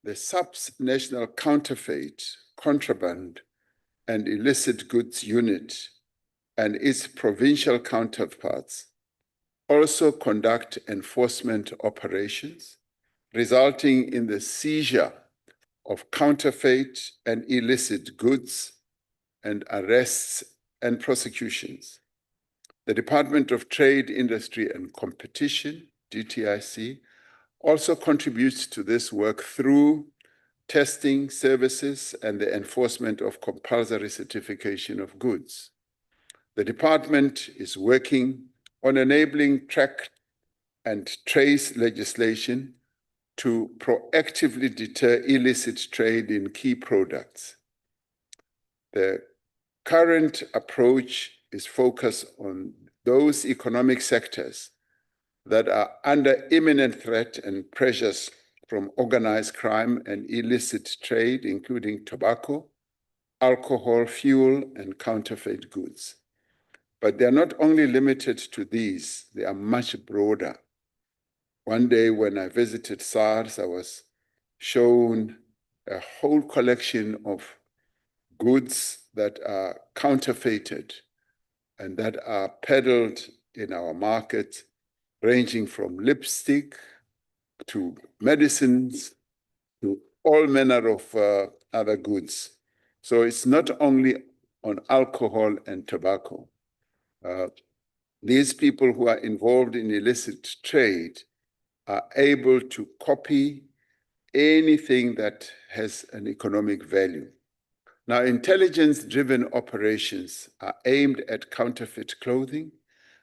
The SAPS National Counterfeit, Contraband, and Illicit Goods Unit and its provincial counterparts also conduct enforcement operations, resulting in the seizure of counterfeit and illicit goods and arrests and prosecutions. The Department of Trade, Industry and Competition, DTIC, also contributes to this work through testing services and the enforcement of compulsory certification of goods. The department is working on enabling track and trace legislation to proactively deter illicit trade in key products. The current approach is focused on those economic sectors that are under imminent threat and pressures from organized crime and illicit trade, including tobacco, alcohol, fuel, and counterfeit goods. But they are not only limited to these, they are much broader. One day when I visited SARS, I was shown a whole collection of goods that are counterfeited and that are peddled in our market, ranging from lipstick to medicines to all manner of other goods. So it's not only on alcohol and tobacco. These people who are involved in illicit trade are able to copy anything that has an economic value. Now, intelligence-driven operations are aimed at counterfeit clothing,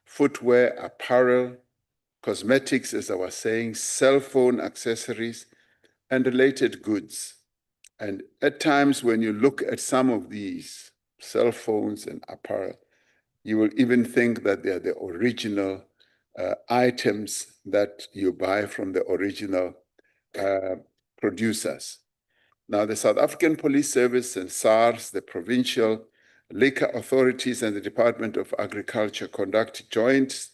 footwear, apparel, cosmetics, as I was saying, cell phone accessories, and related goods. And at times when you look at some of these cell phones and apparel, you will even think that they are the original items that you buy from the original producers. Now, the South African Police Service and SARS, the provincial liquor authorities and the Department of Agriculture conduct joint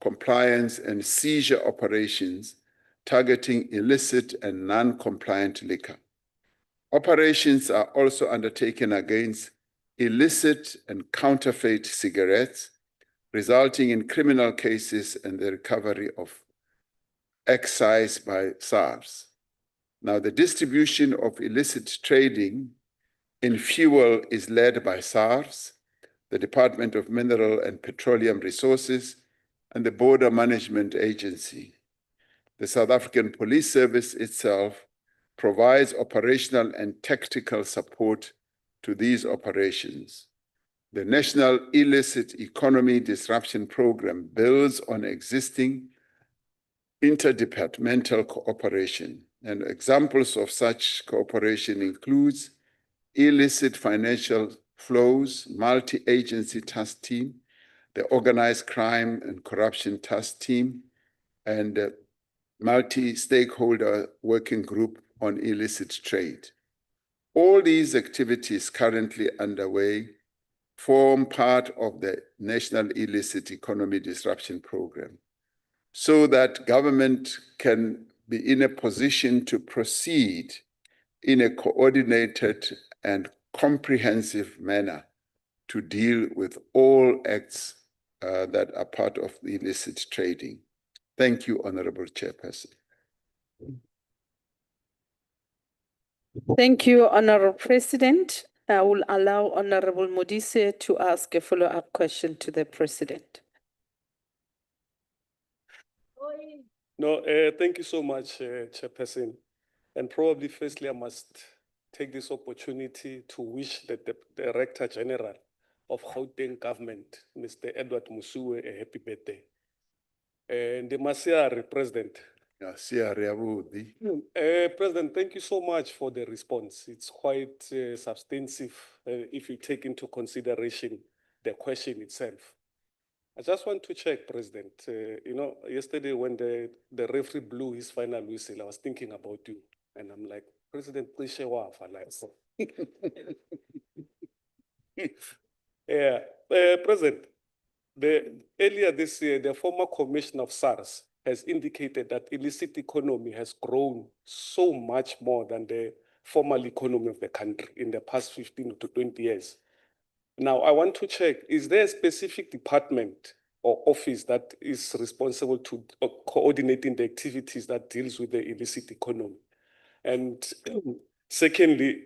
compliance and seizure operations targeting illicit and non-compliant liquor. Operations are also undertaken against illicit and counterfeit cigarettes, resulting in criminal cases and the recovery of excise by SARS. Now, the distribution of illicit trading in fuel is led by SARS, the Department of Mineral and Petroleum Resources, and the Border Management Agency. The South African Police Service itself provides operational and tactical support to these operations. The National Illicit Economy Disruption Program builds on existing interdepartmental cooperation, and examples of such cooperation includes illicit financial flows, multi-agency task team, the Organized Crime and Corruption Task Team, and multi-stakeholder working group on illicit trade. All these activities currently underway form part of the National Illicit Economy Disruption Program, so that government can be in a position to proceed in a coordinated and comprehensive manner to deal with all acts that are part of the illicit trading. Thank you, Honorable Chairperson. Thank you, Honorable President. I will allow Honorable Modise to ask a follow-up question to the President. No, thank you so much, Chairperson. And probably firstly, I must take this opportunity to wish the Director General of Gauteng Government, Mr. Edward Musuwe, a happy birthday. And the Masiari President. President, thank you so much for the response. It's quite substantive if you take into consideration the question itself. I just want to check, President, you know, yesterday when the referee blew his final whistle, I was thinking about you. And I'm like, President, please share what I like. Yeah, President, earlier this year, the former commissioner of SARS has indicated that illicit economy has grown so much more than the formal economy of the country in the past 15 to 20 years. Now, I want to check, is there a specific department or office that is responsible to coordinating the activities that deals with the illicit economy? And secondly,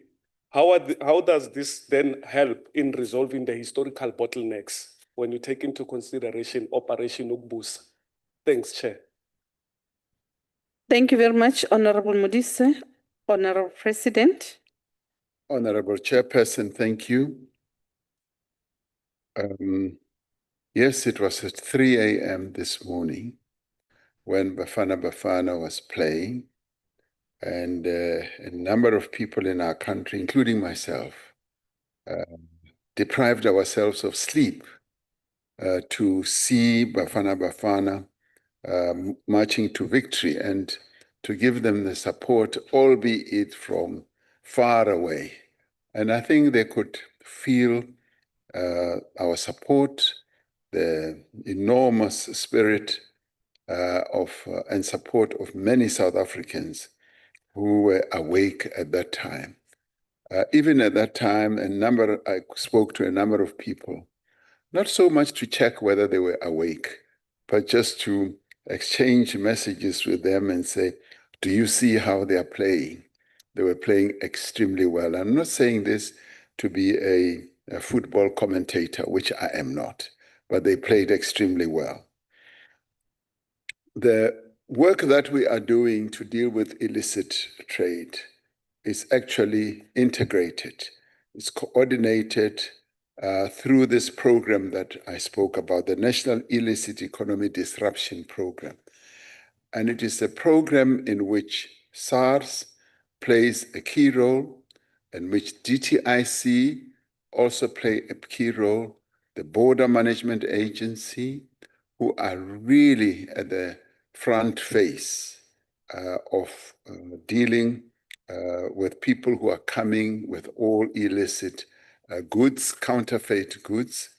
how does this then help in resolving the historical bottlenecks when you take into consideration Operation Ukbusa? Thanks, Chair. Thank you very much, Honorable Modise. Honorable President. Honorable Chairperson, thank you. Yes, it was at 3 a.m. this morning when Bafana Bafana was playing, and a number of people in our country, including myself, deprived ourselves of sleep to see Bafana Bafana marching to victory and to give them the support, albeit from far away. And I think they could feel our support, the enormous spirit and support of many South Africans who were awake at that time. Even at that time, I spoke to a number of people, not so much to check whether they were awake, but just to exchange messages with them and say, do you see how they are playing? They were playing extremely well. I'm not saying this to be a football commentator, which I am not, but they played extremely well. The work that we are doing to deal with illicit trade is actually integrated. It's coordinated through this program that I spoke about, the National Illicit Economy Disruption Program. And it is a program in which SARS plays a key role, in which DTIC also play a key role, the Border Management Agency, who are really at the front face of dealing with people who are coming with all illicit goods, counterfeit goods,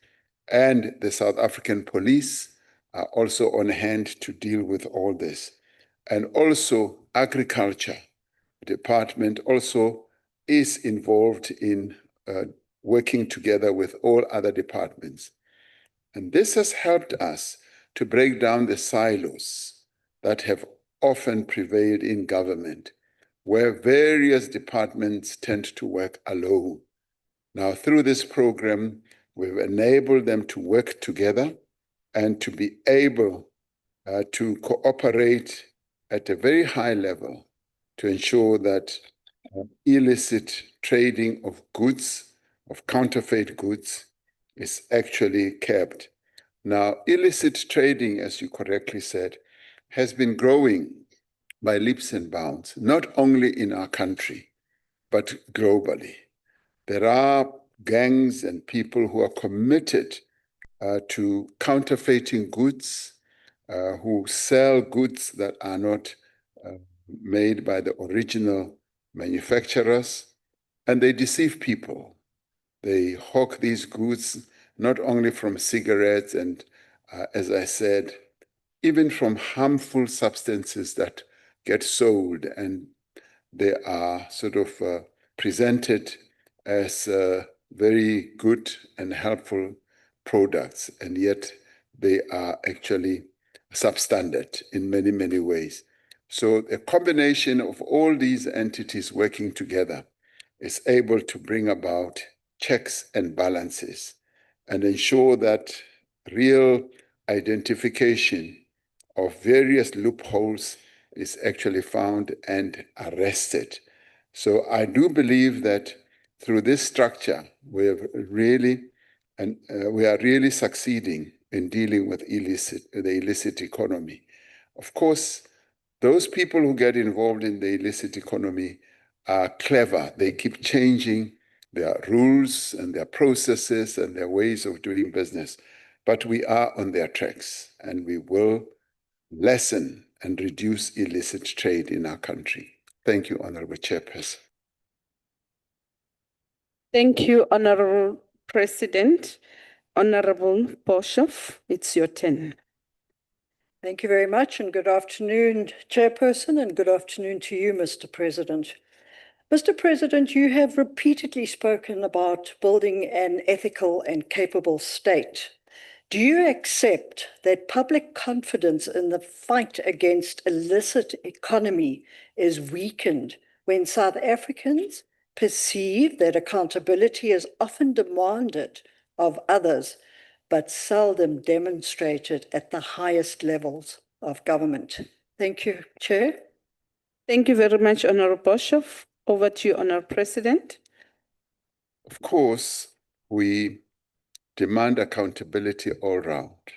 and the South African police are also on hand to deal with all this. And also agriculture department also is involved in working together with all other departments. And this has helped us to break down the silos that have often prevailed in government, where various departments tend to work alone. Now, through this program, we've enabled them to work together and to be able to cooperate at a very high level to ensure that illicit trading of goods, of counterfeit goods, is actually kept. Now, illicit trading, as you correctly said, has been growing by leaps and bounds, not only in our country, but globally. There are gangs and people who are committed to counterfeiting goods, who sell goods that are not made by the original manufacturers, and they deceive people. They hawk these goods not only from cigarettes and, as I said, even from harmful substances that get sold, and they are sort of presented as very good and helpful products, and yet they are actually substandard in many, many ways. So a combination of all these entities working together is able to bring about checks and balances and ensure that real identification of various loopholes is actually found and arrested. So I do believe that through this structure, we are really succeeding in dealing with the illicit economy. Of course, those people who get involved in the illicit economy are clever. They keep changing their rules and their processes and their ways of doing business. But we are on their tracks, and we will lessen and reduce illicit trade in our country. Thank you, Honorable Chairperson. Thank you, Honorable President. Honorable Boshoff, it's your turn. Thank you very much, and good afternoon, Chairperson, and good afternoon to you, Mr. President. Mr. President, you have repeatedly spoken about building an ethical and capable state. Do you accept that public confidence in the fight against illicit economy is weakened when South Africans perceive that accountability is often demanded of others, but seldom demonstrated at the highest levels of government? Thank you, Chair. Thank you very much, Honorable Boshoff. Over to you, Honorable President. Of course, we demand accountability all round.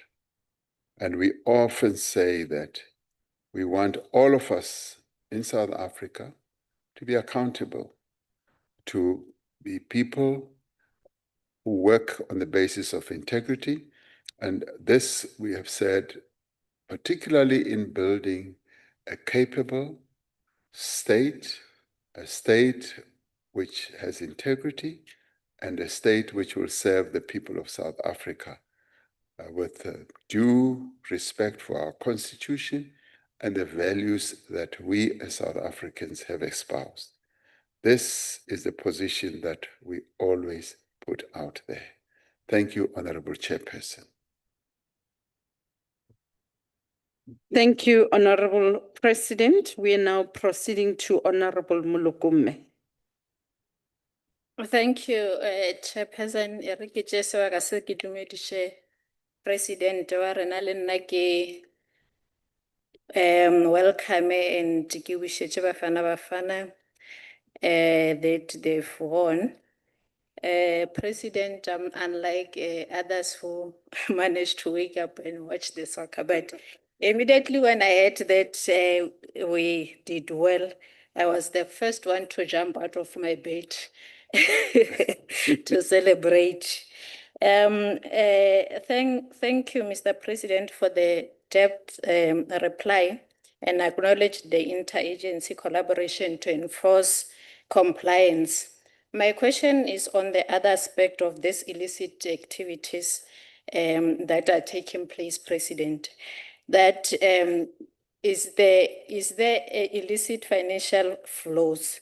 And we often say that we want all of us in South Africa to be accountable, to be people who work on the basis of integrity. And this, we have said, particularly in building a capable state, a state which has integrity, and a state which will serve the people of South Africa with due respect for our constitution and the values that we as South Africans have espoused. This is the position that we always put out there. Thank you, Honorable Chairperson. Thank you, Honorable President. We are now proceeding to Honorable Mulukume. Thank you, Chairperson. Erike Jesu wa ka se ke dumedishe President wa rena le nna ke welcome and ke wishetše Bafana that they've won. President, unlike others who managed to wake up and watch the soccer, but immediately when I heard that we did well, I was the first one to jump out of my bed to celebrate. Thank you, Mr. President, for the depth reply and acknowledge the interagency collaboration to enforce compliance. My question is on the other aspect of these illicit activities that are taking place, President. That is there illicit financial flows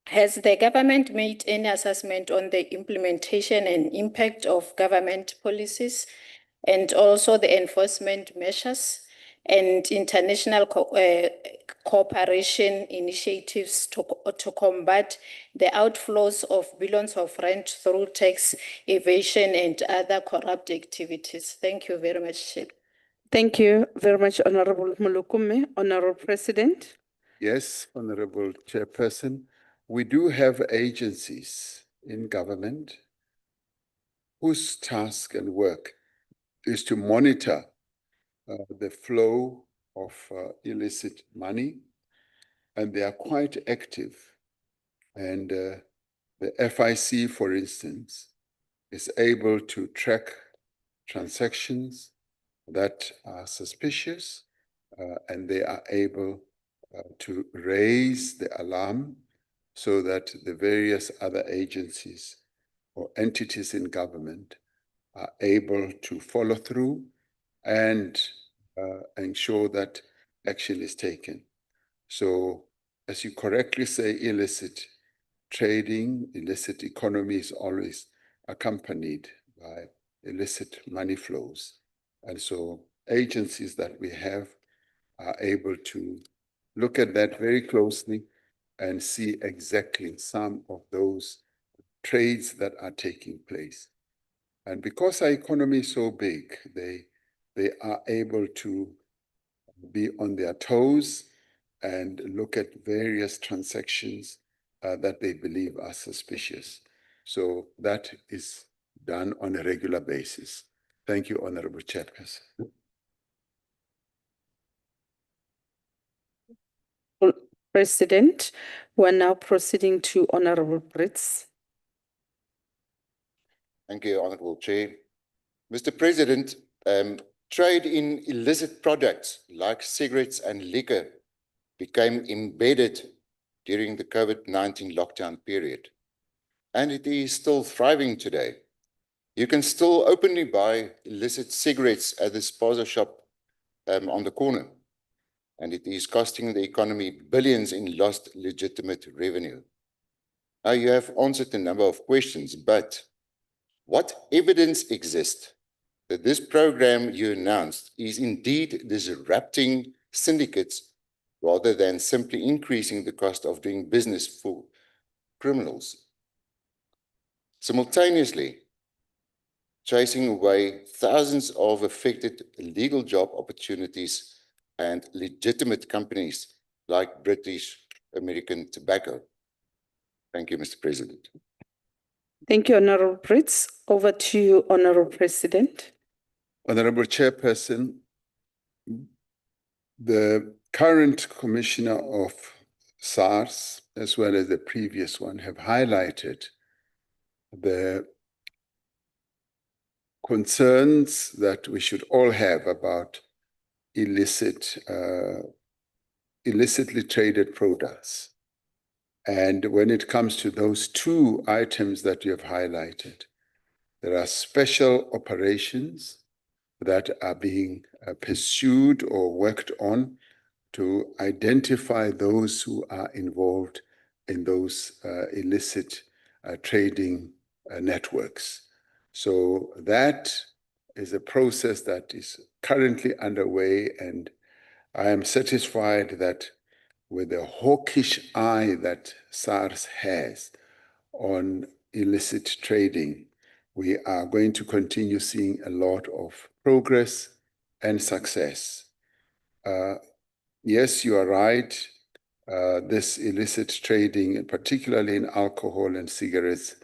Has the government made any assessment on the implementation and impact of government policies and also the enforcement measures and international cooperation initiatives to combat the outflows of billions of rand through tax evasion and other corrupt activities? Thank you very much, Chair. Thank you very much, Honorable Mulukume. Honorable President. Yes, Honorable Chairperson, we do have agencies in government whose task and work is to monitor the flow of illicit money, and they are quite active. And the FIC, for instance, is able to track transactions that are suspicious, and they are able to raise the alarm so that the various other agencies or entities in government are able to follow through and ensure that action is taken. So, as you correctly say, illicit trading, illicit economy is always accompanied by illicit money flows. And so agencies that we have are able to look at that very closely and see exactly some of those trades that are taking place. And because our economy is so big, they are able to be on their toes and look at various transactions that they believe are suspicious. So that is done on a regular basis. Thank you, Honorable Chairperson. President, we're now proceeding to Honorable BRICS. Thank you, Honorable Chair. Mr. President, trade in illicit products like cigarettes and liquor became embedded during the COVID-19 lockdown period, and it is still thriving today. You can still openly buy illicit cigarettes at the spaza shop on the corner, and it is costing the economy billions in lost legitimate revenue. Now, you have answered a number of questions, but what evidence exists that this program you announced is indeed disrupting syndicates rather than simply increasing the cost of doing business for criminals? Simultaneously, chasing away thousands of affected legal job opportunities and legitimate companies like British American Tobacco. Thank you, Mr. President. Thank you, Honorable BRICS. Over to you, Honorable President. Honorable Chairperson, the current Commissioner of SARS, as well as the previous one, have highlighted the concerns that we should all have about illicitly traded products. And when it comes to those two items that you have highlighted, there are special operations that are being pursued or worked on to identify those who are involved in those illicit trading networks. So that is a process that is currently underway, and I am satisfied that with the hawkish eye that SARS has on illicit trading, we are going to continue seeing a lot of progress and success. Yes, you are right. This illicit trading, particularly in alcohol and cigarettes,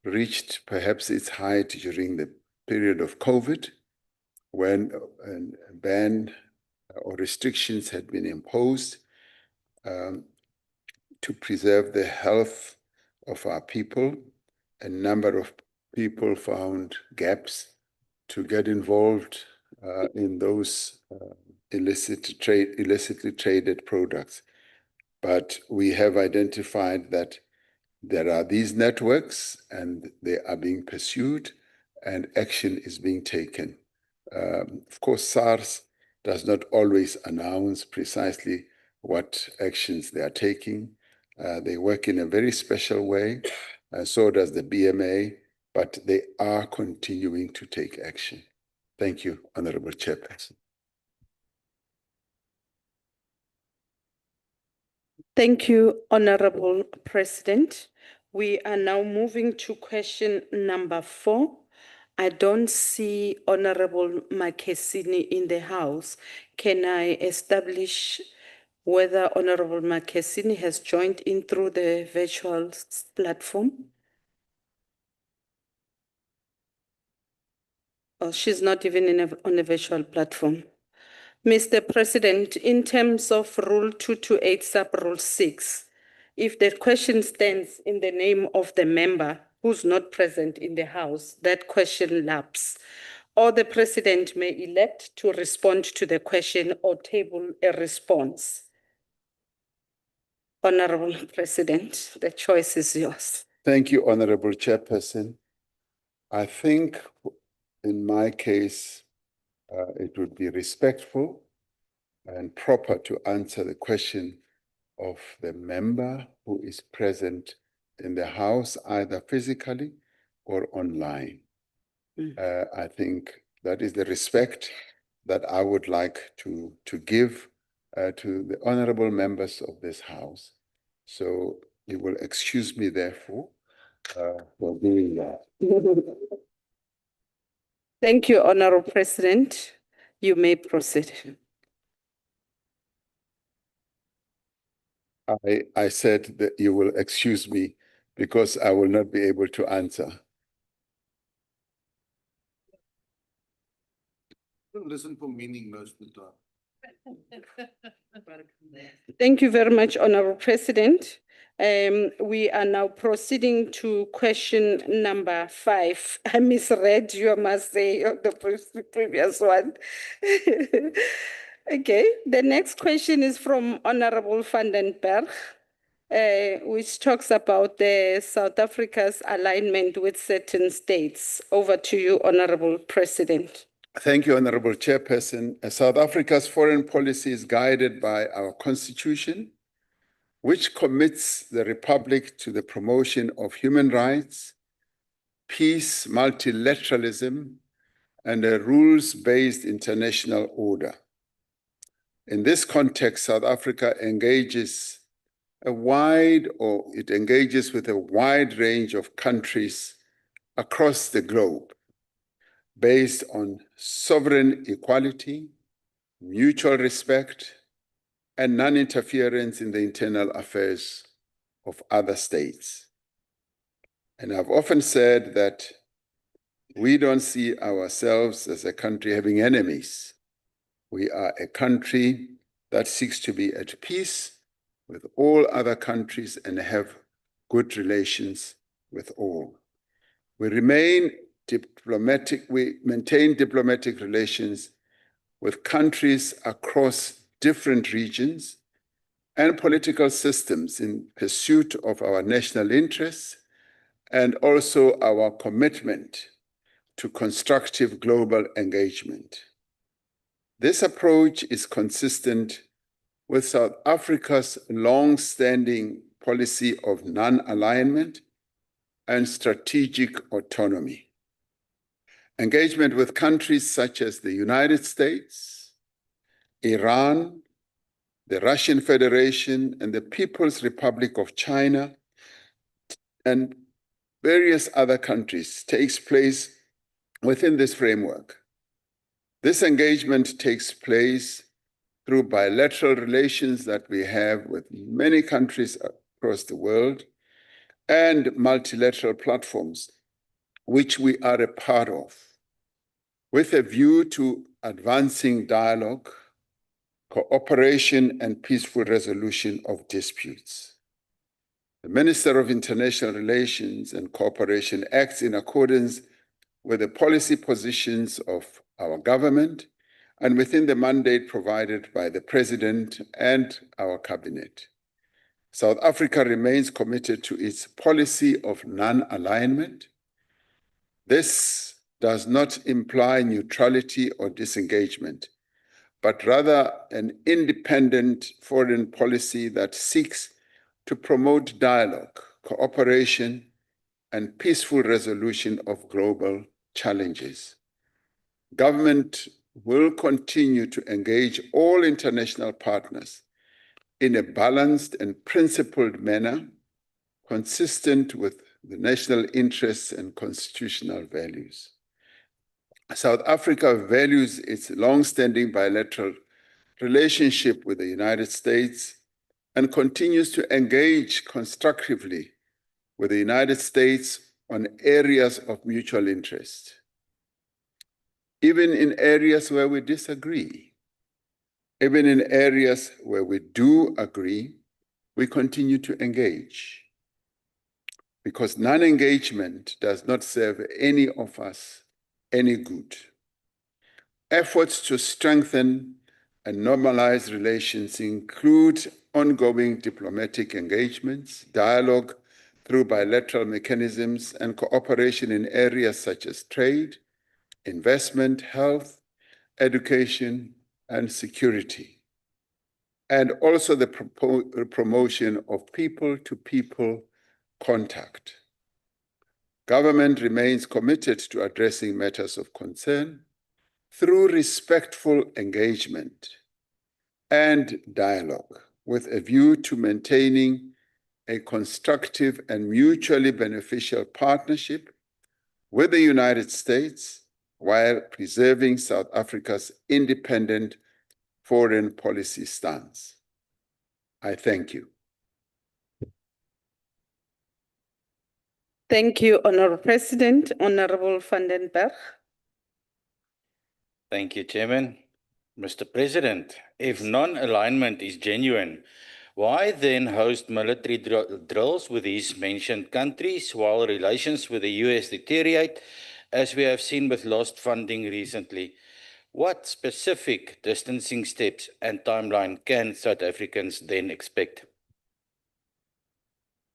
reached perhaps its height during the period of COVID, when a ban or restrictions had been imposed to preserve the health of our people. A number of people found gaps to get involved in those illicitly traded products. But we have identified that there are these networks and they are being pursued and action is being taken. Of course, SARS does not always announce precisely what actions they are taking, They work in a very special way, so does the BMA, but they are continuing to take action. Thank you, Honorable Chairperson. Thank you, Honorable President. We are now moving to question number 4. I don't see Honorable Makesini in the House. Can I establish whether Honorable Makesini has joined in through the virtual platform? Oh, she's not even on a virtual platform. Mr. President, in terms of Rule 228, Sub-Rule 6, if the question stands in the name of the member who's not present in the House, that question lapses, or the President may elect to respond to the question or table a response. Honorable President, the choice is yours. Thank you, Honorable Chairperson. I think in my case, it would be respectful and proper to answer the question of the member who is present in the House, either physically or online. I think that is the respect that I would like to give to the honorable members of this House. So you will excuse me, therefore, for doing that. Thank you, Honorable President. You may proceed. I said that you will excuse me because I will not be able to answer. Don't listen for meaning most of the time. Thank you very much, Honorable President. We are now proceeding to question number 5. I misread you, I must say, of the previous one. Okay, the next question is from Honorable van den Berg, which talks about the South Africa's alignment with certain states. Over to you, Honorable President. Thank you, Honorable Chairperson. South Africa's foreign policy is guided by our Constitution, which commits the Republic to the promotion of human rights, peace, multilateralism, and a rules-based international order. In this context, South Africa engages with a wide range of countries across the globe, based on sovereign equality, mutual respect, and non-interference in the internal affairs of other states. And I've often said that we don't see ourselves as a country having enemies. We are a country that seeks to be at peace with all other countries and have good relations with all. We maintain diplomatic relations with countries across different regions and political systems in pursuit of our national interests and also our commitment to constructive global engagement. This approach is consistent with South Africa's long-standing policy of non-alignment and strategic autonomy. Engagement with countries such as the United States, Iran, the Russian Federation, and the People's Republic of China, and various other countries takes place within this framework. This engagement takes place through bilateral relations that we have with many countries across the world and multilateral platforms, which we are a part of, with a view to advancing dialogue, cooperation, and peaceful resolution of disputes. The Minister of International Relations and Cooperation acts in accordance with the policy positions of our government and within the mandate provided by the President and our Cabinet. South Africa remains committed to its policy of non-alignment. This does not imply neutrality or disengagement, but rather an independent foreign policy that seeks to promote dialogue, cooperation, and peaceful resolution of global challenges. Government will continue to engage all international partners in a balanced and principled manner, consistent with the national interests and constitutional values. South Africa values its long-standing bilateral relationship with the United States and continues to engage constructively with the United States on areas of mutual interest. Even in areas where we disagree, even in areas where we do agree, we continue to engage, because non-engagement does not serve any of us any good. Efforts to strengthen and normalize relations include ongoing diplomatic engagements, dialogue through bilateral mechanisms, and cooperation in areas such as trade, investment, health, education, and security, and also the promotion of people-to-people contact. Government remains committed to addressing matters of concern through respectful engagement and dialogue, with a view to maintaining a constructive and mutually beneficial partnership with the United States while preserving South Africa's independent foreign policy stance. I thank you. Thank you, Honorable President. Honorable van den Berg. Thank you, Chairman. Mr. President, if non-alignment is genuine, why then host military drills with these mentioned countries while relations with the US deteriorate, as we have seen with lost funding recently? What specific distancing steps and timeline can South Africans then expect?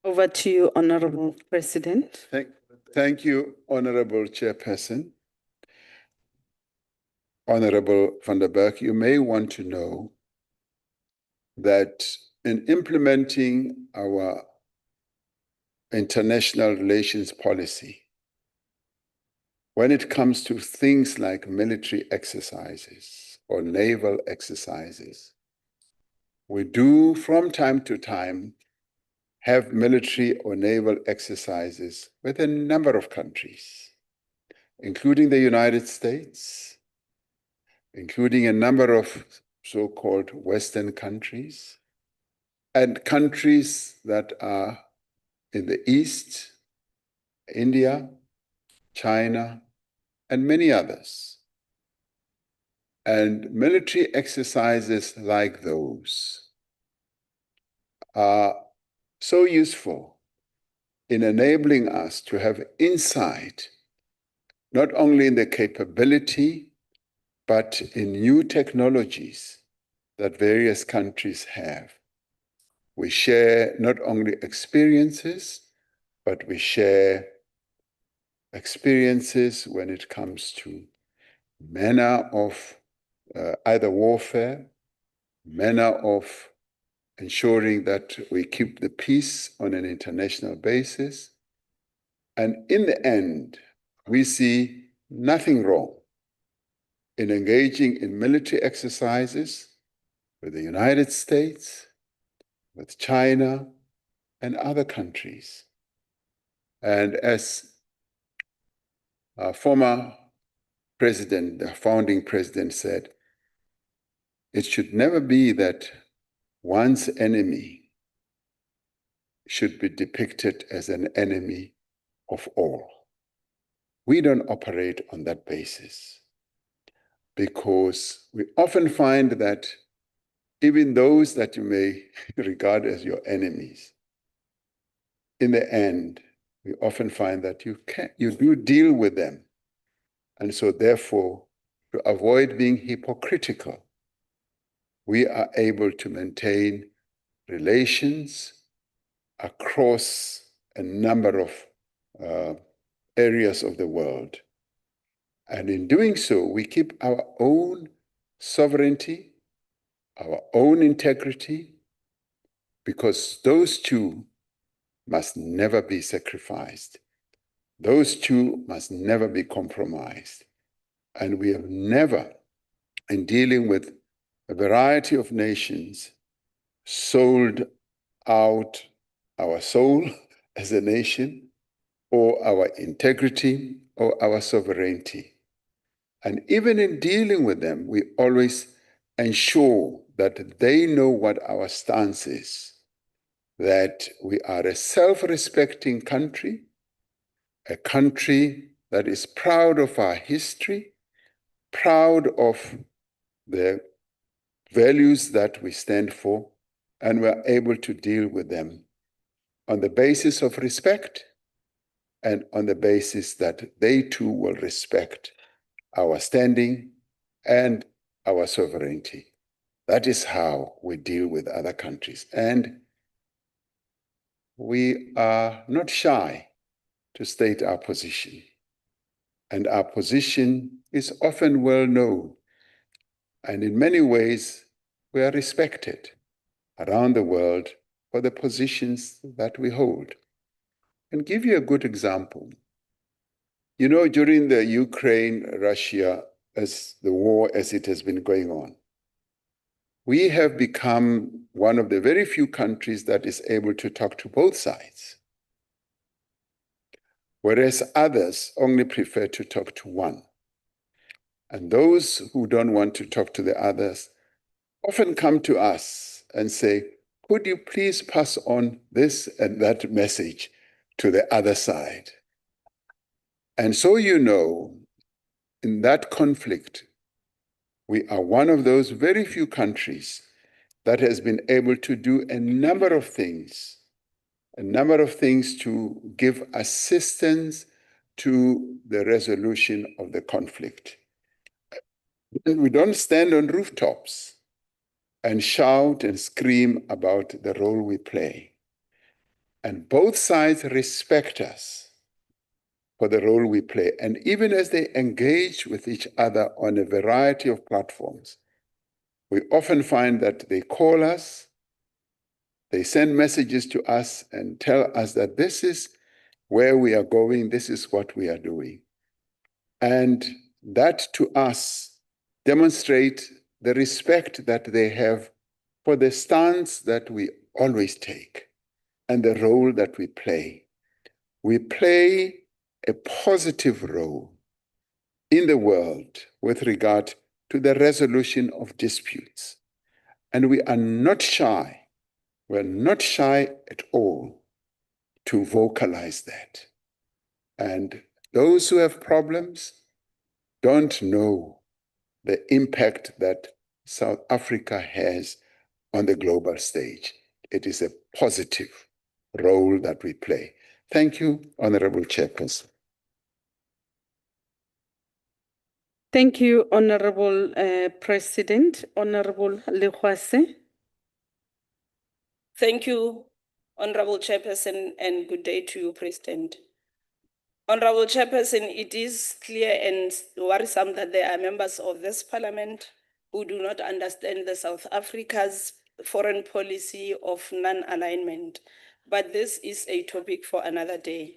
Over to you, Honorable President. Thank you, Honorable Chairperson. Honorable van der Berg, you may want to know that in implementing our international relations policy, when it comes to things like military exercises or naval exercises, we do from time to time have military or naval exercises with a number of countries, including the United States, including a number of so-called Western countries, and countries that are in the East, India, China, and many others. And military exercises like those are so useful in enabling us to have insight, not only in the capability, but in new technologies that various countries have. We share not only experiences, but we share experiences when it comes to manner of either warfare, manner of ensuring that we keep the peace on an international basis. And in the end, we see nothing wrong in engaging in military exercises with the United States, with China, and other countries. And as our former president, the founding president, said, it should never be that one's enemy should be depicted as an enemy of all. We don't operate on that basis, because we often find that even those that you may regard as your enemies, in the end, we often find that you do deal with them. And so therefore, to avoid being hypocritical, we are able to maintain relations across a number of areas of the world. And in doing so, we keep our own sovereignty, our own integrity, because those two must never be sacrificed. Those two must never be compromised. And we have never, in dealing with a variety of nations, sold out our soul as a nation, or our integrity, or our sovereignty. And even in dealing with them, we always ensure that they know what our stance is, that we are a self-respecting country, a country that is proud of our history, proud of the values that we stand for, and we're able to deal with them on the basis of respect and on the basis that they too will respect our standing and our sovereignty. That is how we deal with other countries. And we are not shy to state our position. And our position is often well known. And in many ways, we are respected around the world for the positions that we hold. And give you a good example. You know, during the Ukraine-Russia, as the war as it has been going on, we have become one of the very few countries that is able to talk to both sides, whereas others only prefer to talk to one. And those who don't want to talk to the others often come to us and say, could you please pass on this and that message to the other side? And so you know, in that conflict, we are one of those very few countries that has been able to do a number of things to give assistance to the resolution of the conflict. And we don't stand on rooftops and shout and scream about the role we play. And both sides respect us for the role we play. And even as they engage with each other on a variety of platforms, we often find that they call us, they send messages to us and tell us that this is where we are going, this is what we are doing. And that to us demonstrates the respect that they have for the stance that we always take and the role that we play. We play a positive role in the world with regard to the resolution of disputes. And we are not shy, we're not shy at all to vocalize that. And those who have problems don't know the impact that South Africa has on the global stage. It is a positive role that we play. Thank you, Honorable Chairperson. Thank you, Honorable President. Honorable Lehwase. Thank you, Honorable Chairperson, and good day to you, President. Honorable Chairperson, it is clear and worrisome that there are members of this Parliament who do not understand the South Africa's foreign policy of non-alignment, but this is a topic for another day.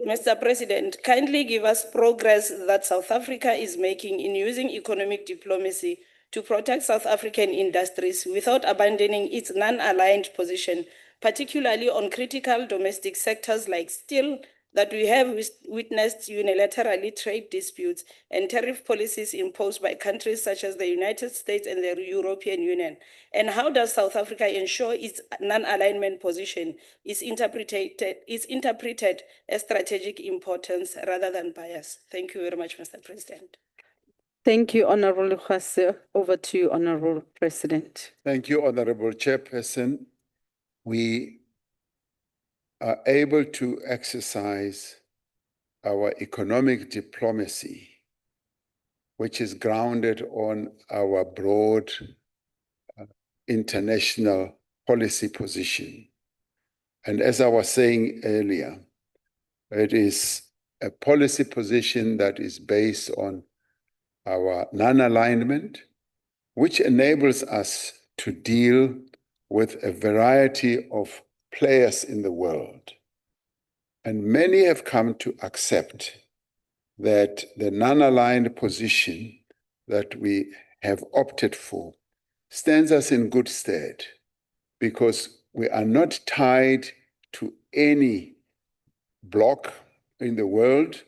Mr. President, kindly give us progress that South Africa is making in using economic diplomacy to protect South African industries without abandoning its non-aligned position, particularly on critical domestic sectors like steel, that we have witnessed unilaterally trade disputes and tariff policies imposed by countries such as the United States and the European Union. And how does South Africa ensure its non-alignment position is interpreted as strategic importance rather than bias? Thank you very much, Mr. President. Thank you, Honorable Lehwase. Over to you, Honorable President. Thank you, Honorable Chairperson. We are able to exercise our economic diplomacy, which is grounded on our broad international policy position. And as I was saying earlier, it is a policy position that is based on our non-alignment, which enables us to deal with a variety of players in the world. And many have come to accept that the non-aligned position that we have opted for stands us in good stead because we are not tied to any bloc in the world.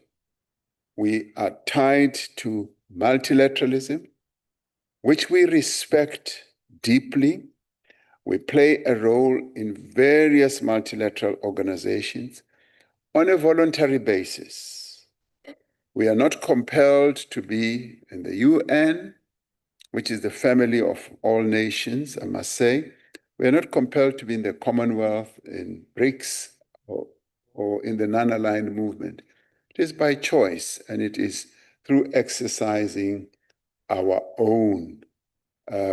We are tied to multilateralism, which we respect deeply. We play a role in various multilateral organizations on a voluntary basis. We are not compelled to be in the UN, which is the family of all nations, I must say. We are not compelled to be in the Commonwealth, in BRICS, or in the non-aligned movement. It is by choice, and it is through exercising our own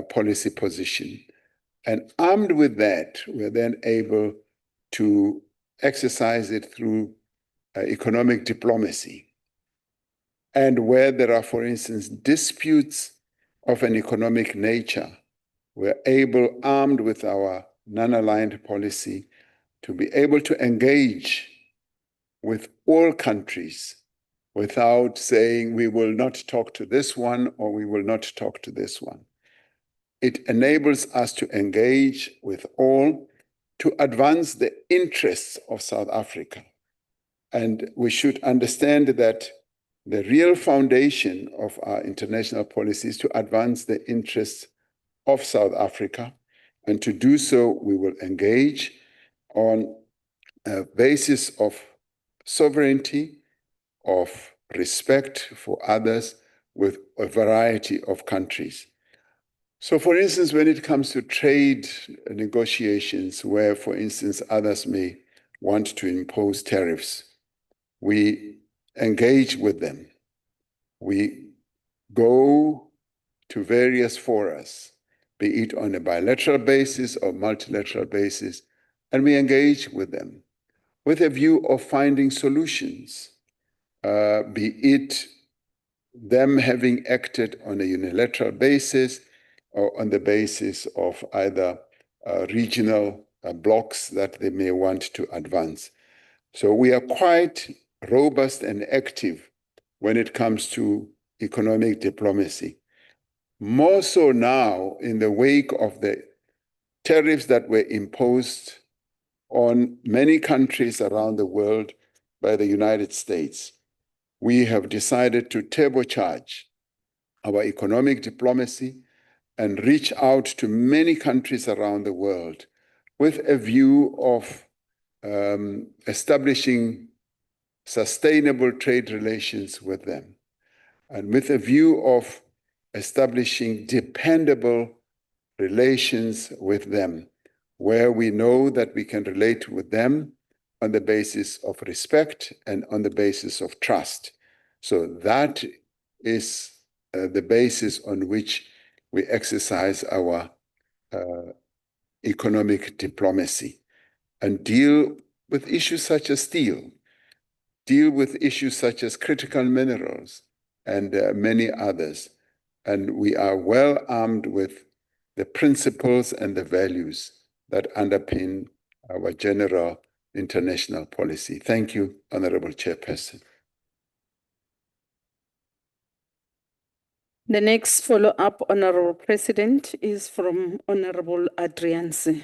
policy position. And armed with that, we're then able to exercise it through economic diplomacy. And where there are, for instance, disputes of an economic nature, we're able, armed with our non-aligned policy, to be able to engage with all countries without saying we will not talk to this one or we will not talk to this one. It enables us to engage with all to advance the interests of South Africa. And we should understand that the real foundation of our international policy is to advance the interests of South Africa. And to do so, we will engage on a basis of sovereignty, of respect for others with a variety of countries. So, for instance, when it comes to trade negotiations, where, for instance, others may want to impose tariffs, we engage with them. We go to various forums, be it on a bilateral basis or multilateral basis, and we engage with them with a view of finding solutions, be it them having acted on a unilateral basis or on the basis of either regional blocs that they may want to advance. So we are quite robust and active when it comes to economic diplomacy. More so now in the wake of the tariffs that were imposed on many countries around the world by the United States. We have decided to turbocharge our economic diplomacy and reach out to many countries around the world with a view of establishing sustainable trade relations with them, and with a view of establishing dependable relations with them, where we know that we can relate with them on the basis of respect and on the basis of trust. So that is the basis on which we exercise our economic diplomacy and deal with issues such as steel, deal with issues such as critical minerals and many others. And we are well armed with the principles and the values that underpin our general international policy. Thank you, Honorable Chairperson. The next follow-up, Honorable President, is from Honorable Adrianse.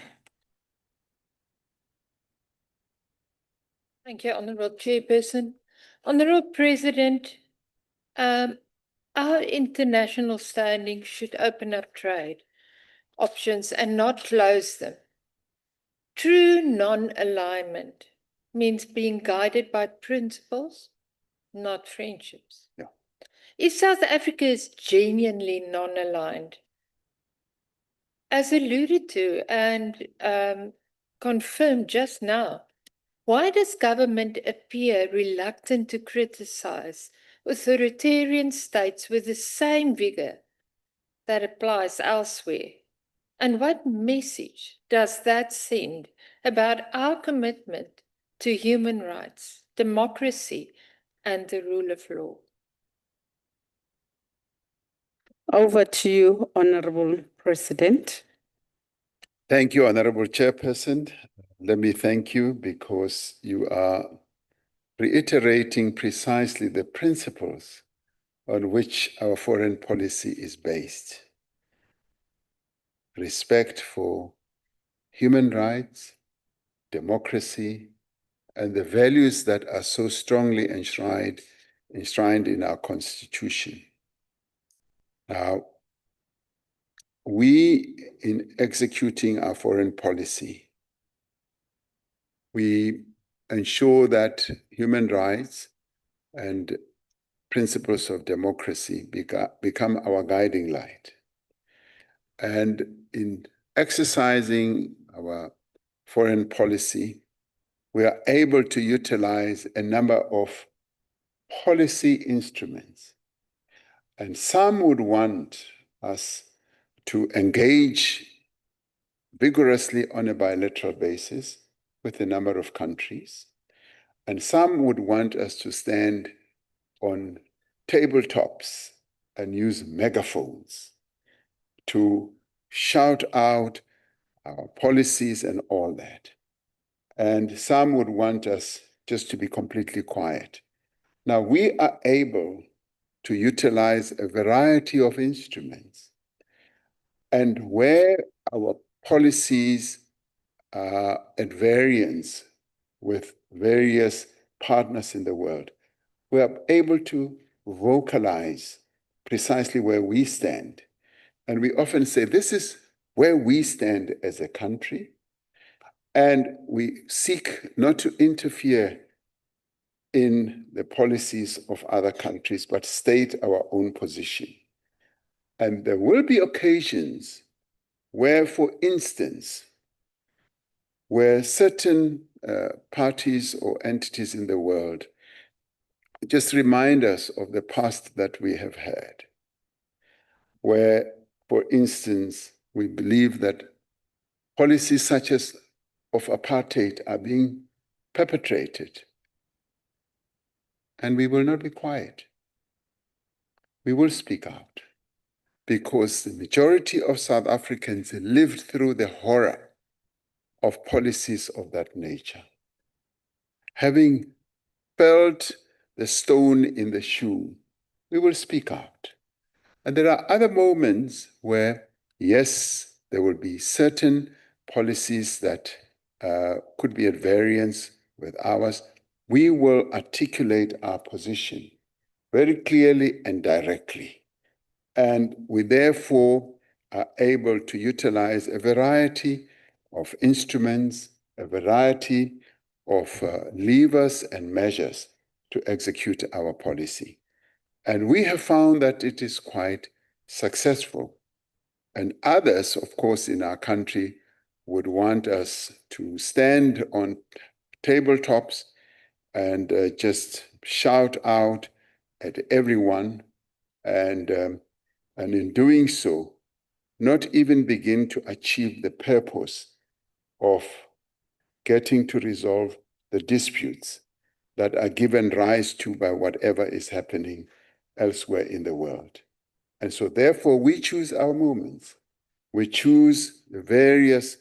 Thank you, Honorable Chairperson. Honorable President, our international standing should open up trade options and not close them. True non-alignment means being guided by principles, not friendships. Yeah. If South Africa is genuinely non-aligned, as alluded to and confirmed just now, why does government appear reluctant to criticize authoritarian states with the same vigor that applies elsewhere? And what message does that send about our commitment to human rights, democracy, and the rule of law? Over to you, Honorable President. Thank you, Honorable Chairperson. Let me thank you because you are reiterating precisely the principles on which our foreign policy is based. Respect for human rights, democracy, and the values that are so strongly enshrined in our Constitution. Now, we, in executing our foreign policy, we ensure that human rights and principles of democracy become our guiding light. And in exercising our foreign policy, we are able to utilize a number of policy instruments. And some would want us to engage vigorously on a bilateral basis with a number of countries. And some would want us to stand on tabletops and use megaphones to shout out our policies and all that. And some would want us just to be completely quiet. Now, we are able to utilize a variety of instruments. And where our policies are at variance with various partners in the world, we are able to vocalize precisely where we stand. And we often say, this is where we stand as a country. And we seek not to interfere in the policies of other countries, but state our own position. And there will be occasions where, for instance, where certain parties or entities in the world just remind us of the past that we have had, where, for instance, we believe that policies such as of apartheid are being perpetrated. And we will not be quiet. We will speak out because the majority of South Africans lived through the horror of policies of that nature. Having felt the stone in the shoe, we will speak out. And there are other moments where, yes, there will be certain policies that could be at variance with ours. We will articulate our position very clearly and directly. And we therefore are able to utilize a variety of instruments, a variety of levers and measures to execute our policy. And we have found that it is quite successful. And others, of course, in our country would want us to stand on tabletops and just shout out at everyone, and in doing so, not even begin to achieve the purpose of getting to resolve the disputes that are given rise to by whatever is happening elsewhere in the world. And so therefore we choose our moments. We choose the various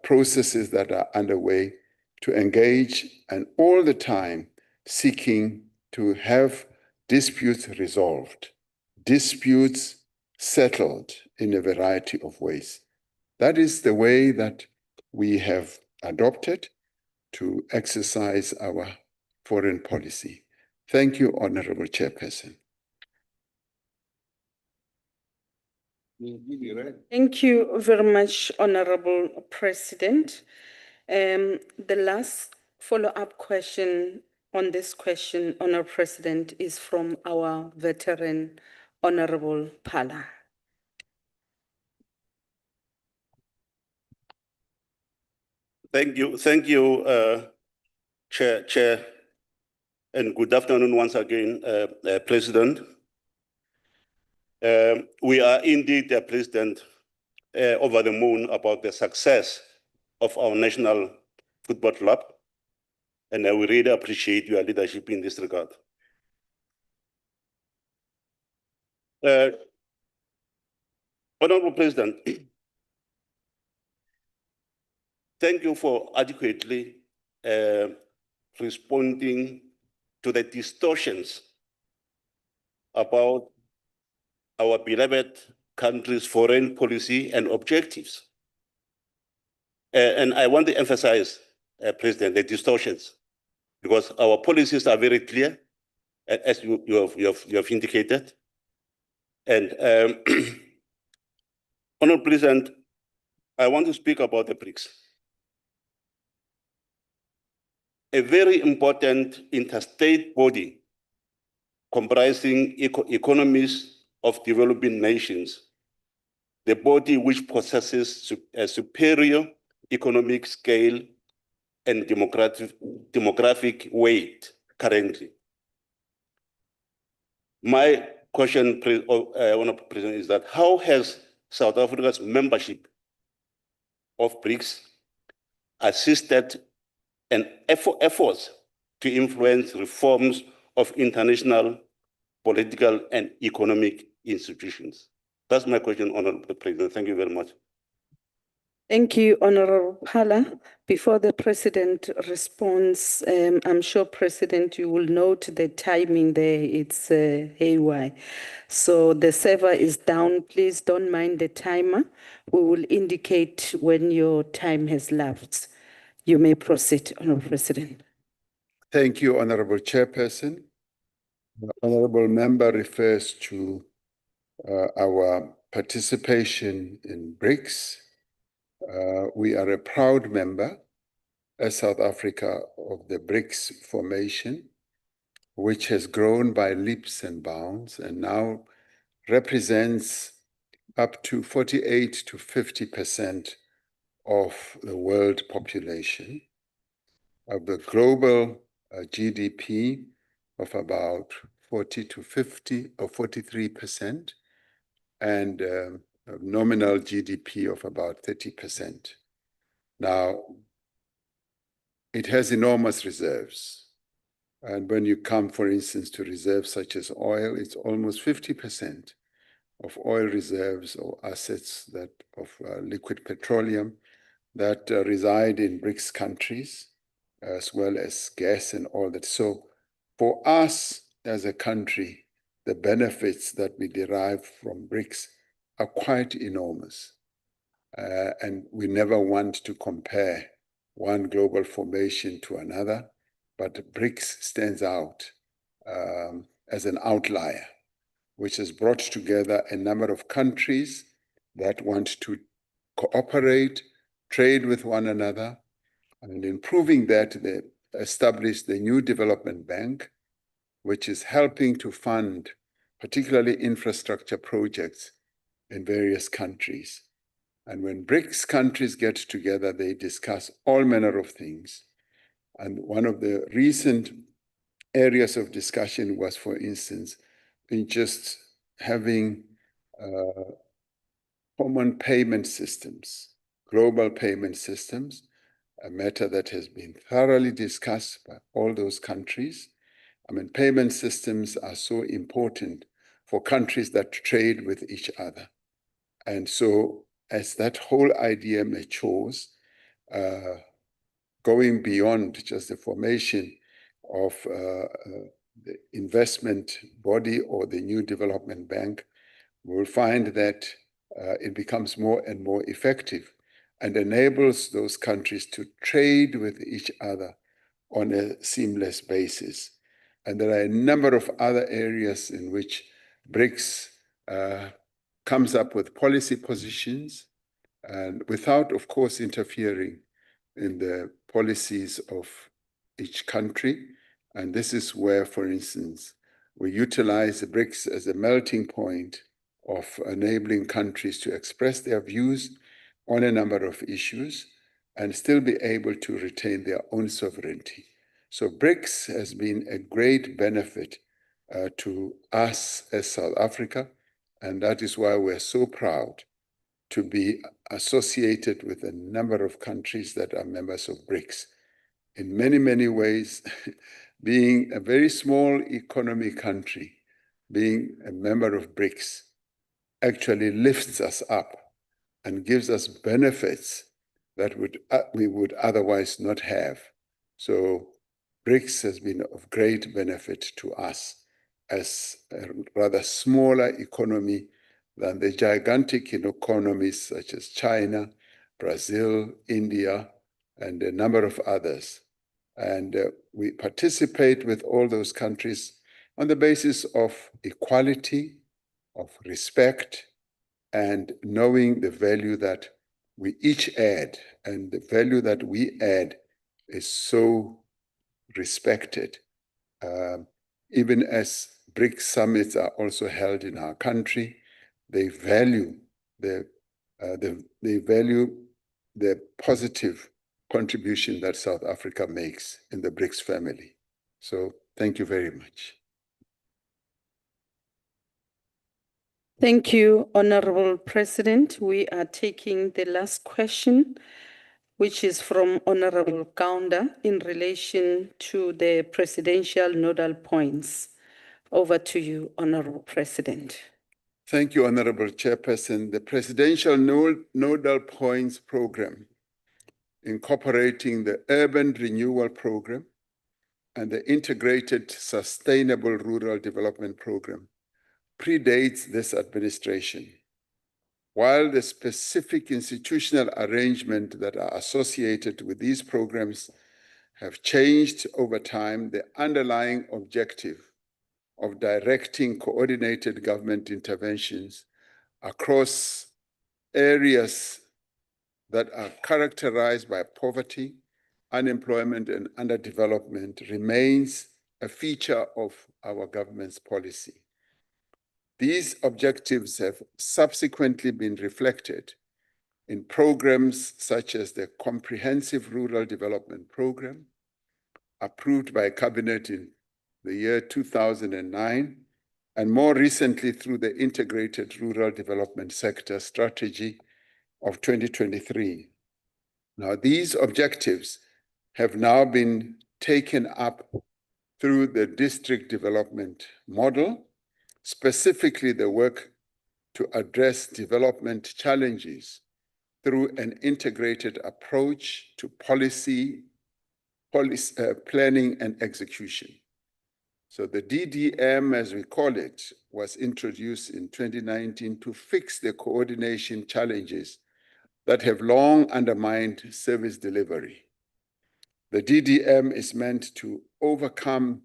processes that are underway to engage, and all the time seeking to have disputes resolved, disputes settled in a variety of ways. That is the way that we have adopted to exercise our foreign policy. Thank you, Honorable Chairperson. Thank you very much, Honorable President. The last follow-up question on this question, Honorable President, is from our veteran, Honorable Pala. Thank you, Chair, and good afternoon once again, President. We are indeed, President, over the moon about the success of our national football club, and we really appreciate your leadership in this regard. Honorable President, thank you for adequately responding to the distortions about our beloved country's foreign policy and objectives. And I want to emphasize, President, the distortions, because our policies are very clear, as you have indicated. And Honorable President, I want to speak about the BRICS. A very important interstate body comprising economies of developing nations, the body which possesses a superior economic scale and demographic weight currently. My question, Honorable President, is that how has South Africa's membership of BRICS assisted and efforts to influence reforms of international political and economic institutions? That's my question, Honorable President. Thank you very much. Thank you, Honorable Phala. Before the President responds, I'm sure, President, you will note the timing there. It's haywire. So the server is down. Please don't mind the timer. We will indicate when your time has lapsed. You may proceed, Honorable President. Thank you, Honorable Chairperson. The Honorable Member refers to our participation in BRICS. We are a proud member as South Africa of the BRICS formation, which has grown by leaps and bounds and now represents up to 48 to 50% of the world population, of the global GDP of about 40 to 50 or 43%, and nominal GDP of about 30%. Now, it has enormous reserves. And when you come, for instance, to reserves such as oil, it's almost 50% of oil reserves or assets that of liquid petroleum that reside in BRICS countries, as well as gas and all that. So for us as a country, the benefits that we derive from BRICS are quite enormous. And we never want to compare one global formation to another, but BRICS stands out as an outlier, which has brought together a number of countries that want to cooperate, trade with one another, and in proving that, they established the new development bank, which is helping to fund particularly infrastructure projects in various countries. And when BRICS countries get together, they discuss all manner of things. And one of the recent areas of discussion was, for instance, in just having common payment systems, global payment systems, a matter that has been thoroughly discussed by all those countries. I mean, payment systems are so important for countries that trade with each other. And so as that whole idea matures, going beyond just the formation of the investment body or the new development bank, we'll find that it becomes more and more effective and enables those countries to trade with each other on a seamless basis. And there are a number of other areas in which BRICS comes up with policy positions, and without, of course, interfering in the policies of each country. And this is where, for instance, we utilize the BRICS as a melting point of enabling countries to express their views on a number of issues and still be able to retain their own sovereignty. So BRICS has been a great benefit to us as South Africa, and that is why we're so proud to be associated with a number of countries that are members of BRICS. In many, many ways, being a very small economy country, being a member of BRICS actually lifts us up and gives us benefits that we would otherwise not have. So BRICS has been of great benefit to us as a rather smaller economy than the gigantic economies such as China, Brazil, India, and a number of others. And we participate with all those countries on the basis of equality, of respect, and knowing the value that we each add. And the value that we add is so respected. Even as BRICS summits are also held in our country, they value the positive contribution that South Africa makes in the BRICS family. So thank you very much. Thank you, Honorable President. We are taking the last question, which is from Honorable Kaunda in relation to the presidential nodal points. Over to you, Honorable President. Thank you, Honorable Chairperson. The Presidential Nodal Points Program, incorporating the Urban Renewal Program and the Integrated Sustainable Rural Development Program, predates this administration. While the specific institutional arrangement that are associated with these programs have changed over time, the underlying objective of directing coordinated government interventions across areas that are characterized by poverty, unemployment, and underdevelopment remains a feature of our government's policy. These objectives have subsequently been reflected in programs such as the Comprehensive Rural Development Program, approved by Cabinet in the year 2009, and more recently through the Integrated Rural Development Sector Strategy of 2023. Now, these objectives have now been taken up through the district development model, specifically the work to address development challenges through an integrated approach to policy planning and execution. So the DDM, as we call it, was introduced in 2019 to fix the coordination challenges that have long undermined service delivery. The DDM is meant to overcome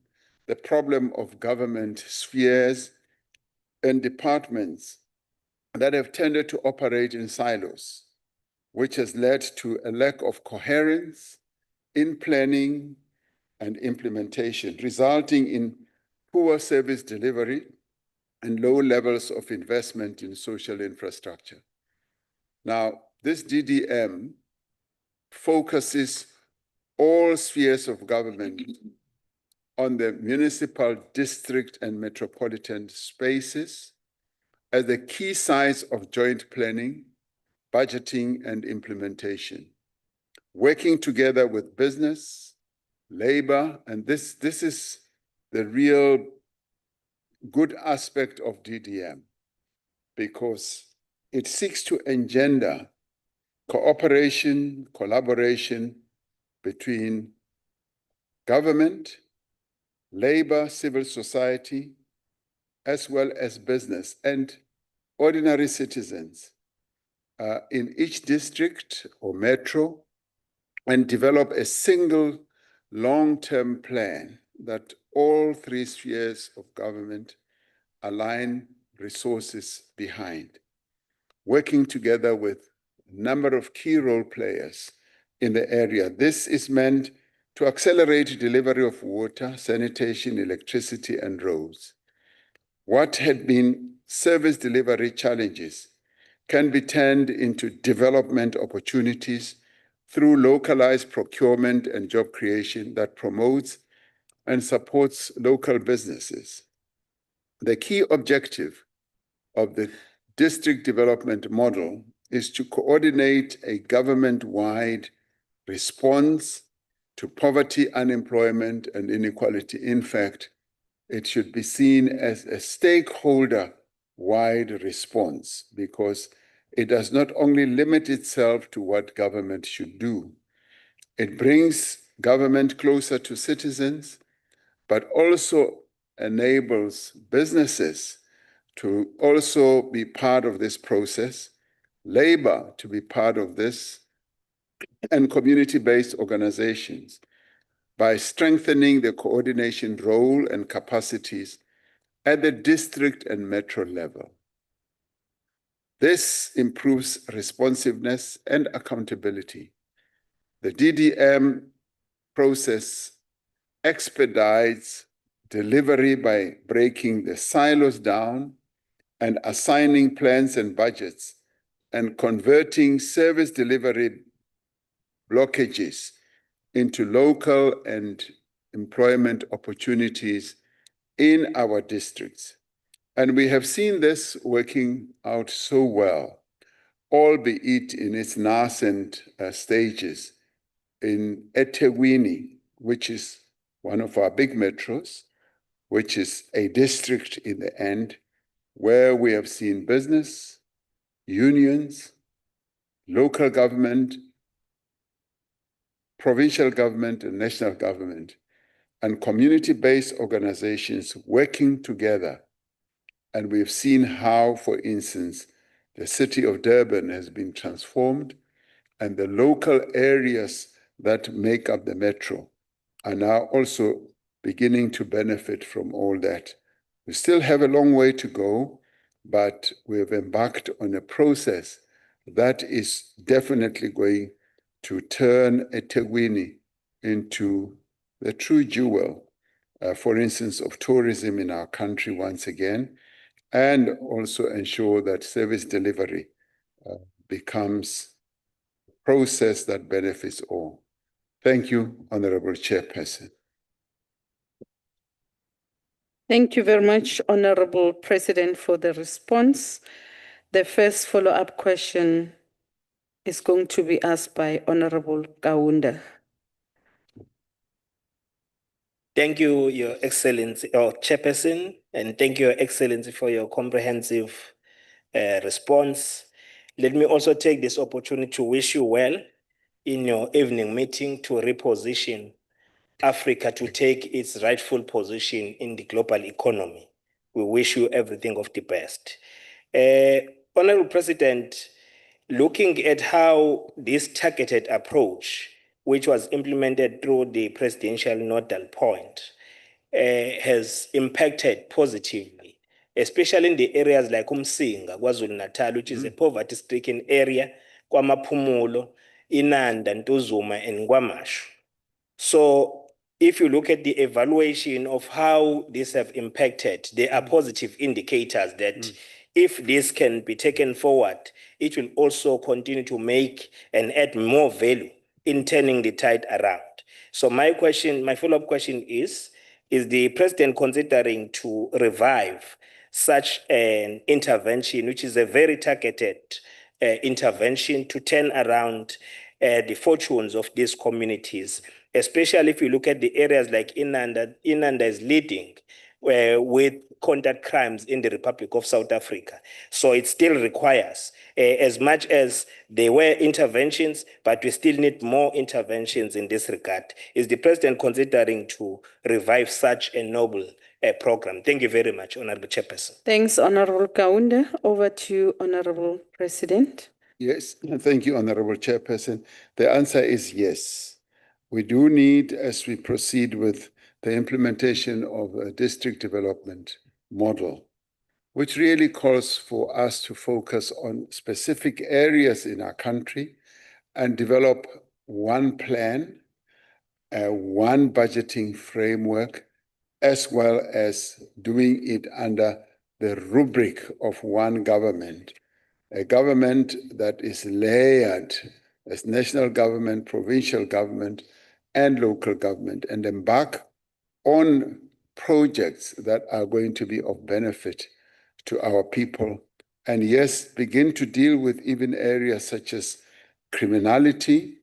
the problem of government spheres and departments that have tended to operate in silos, which has led to a lack of coherence in planning and implementation, resulting in poor service delivery and low levels of investment in social infrastructure. Now, this DDM focuses all spheres of government on the municipal, district, and metropolitan spaces as the key sites of joint planning, budgeting, and implementation, working together with business, labor, and this is the real good aspect of DDM, because it seeks to engender cooperation, collaboration between government, labor, civil society, as well as business and ordinary citizens in each district or metro, and develop a single long-term plan that all three spheres of government align resources behind, working together with a number of key role players in the area. This is meant to accelerate delivery of water, sanitation, electricity, and roads. What had been service delivery challenges can be turned into development opportunities through localized procurement and job creation that promotes and supports local businesses. The key objective of the district development model is to coordinate a government-wide response to poverty, unemployment, and inequality. In fact, it should be seen as a stakeholder-wide response, because it does not only limit itself to what government should do, it brings government closer to citizens, but also enables businesses to also be part of this process, labor to be part of this, and community-based organizations by strengthening the coordination role and capacities at the district and metro level. This improves responsiveness and accountability. The DDM process expedites delivery by breaking the silos down and assigning plans and budgets and converting service delivery blockages into local and employment opportunities in our districts. And we have seen this working out so well, albeit in its nascent stages in eThekwini, which is one of our big metros, which is a district in the end, where we have seen business, unions, local government, provincial government and national government, and community-based organizations working together. And we've seen how, for instance, the city of Durban has been transformed, and the local areas that make up the metro are now also beginning to benefit from all that. We still have a long way to go, but we have embarked on a process that is definitely going to turn eThekwini into the true jewel, for instance, of tourism in our country once again, and also ensure that service delivery becomes a process that benefits all. Thank you, Honorable Chairperson. Thank you very much, Honorable President, for the response. The first follow-up question is going to be asked by Honorable Kaunda. Thank you, Your Excellency, or Chairperson, and thank you, Your Excellency, for your comprehensive response. Let me also take this opportunity to wish you well in your evening meeting to reposition Africa to take its rightful position in the global economy. We wish you everything of the best. Honorable President, looking at how this targeted approach, which was implemented through the presidential nodal point, has impacted positively, especially in the areas like Umsinga, KwaZulu-Natal, which is a poverty-stricken area, KwaMaphumulo, Inanda, Ntuzuma, and KwaMashu. So if you look at the evaluation of how these have impacted, there are positive indicators that if this can be taken forward, it will also continue to make and add more value in turning the tide around. So my follow-up question is the president considering to revive such an intervention, which is a very targeted intervention to turn around the fortunes of these communities, especially if you look at the areas like Inanda. Inanda is leading with conduct crimes in the Republic of South Africa. So it still requires, as much as there were interventions, but we still need more interventions in this regard. Is the president considering to revive such a noble program? Thank you very much, Honorable Chairperson. Thanks, Honorable Kaunda. Over to you, Honorable President. Yes, thank you, Honorable Chairperson. The answer is yes. We do need, as we proceed with the implementation of a district development model, which really calls for us to focus on specific areas in our country and develop one plan, one budgeting framework, as well as doing it under the rubric of one government, a government that is layered as national government, provincial government, and local government, and embark on projects that are going to be of benefit to our people. And yes, begin to deal with even areas such as criminality,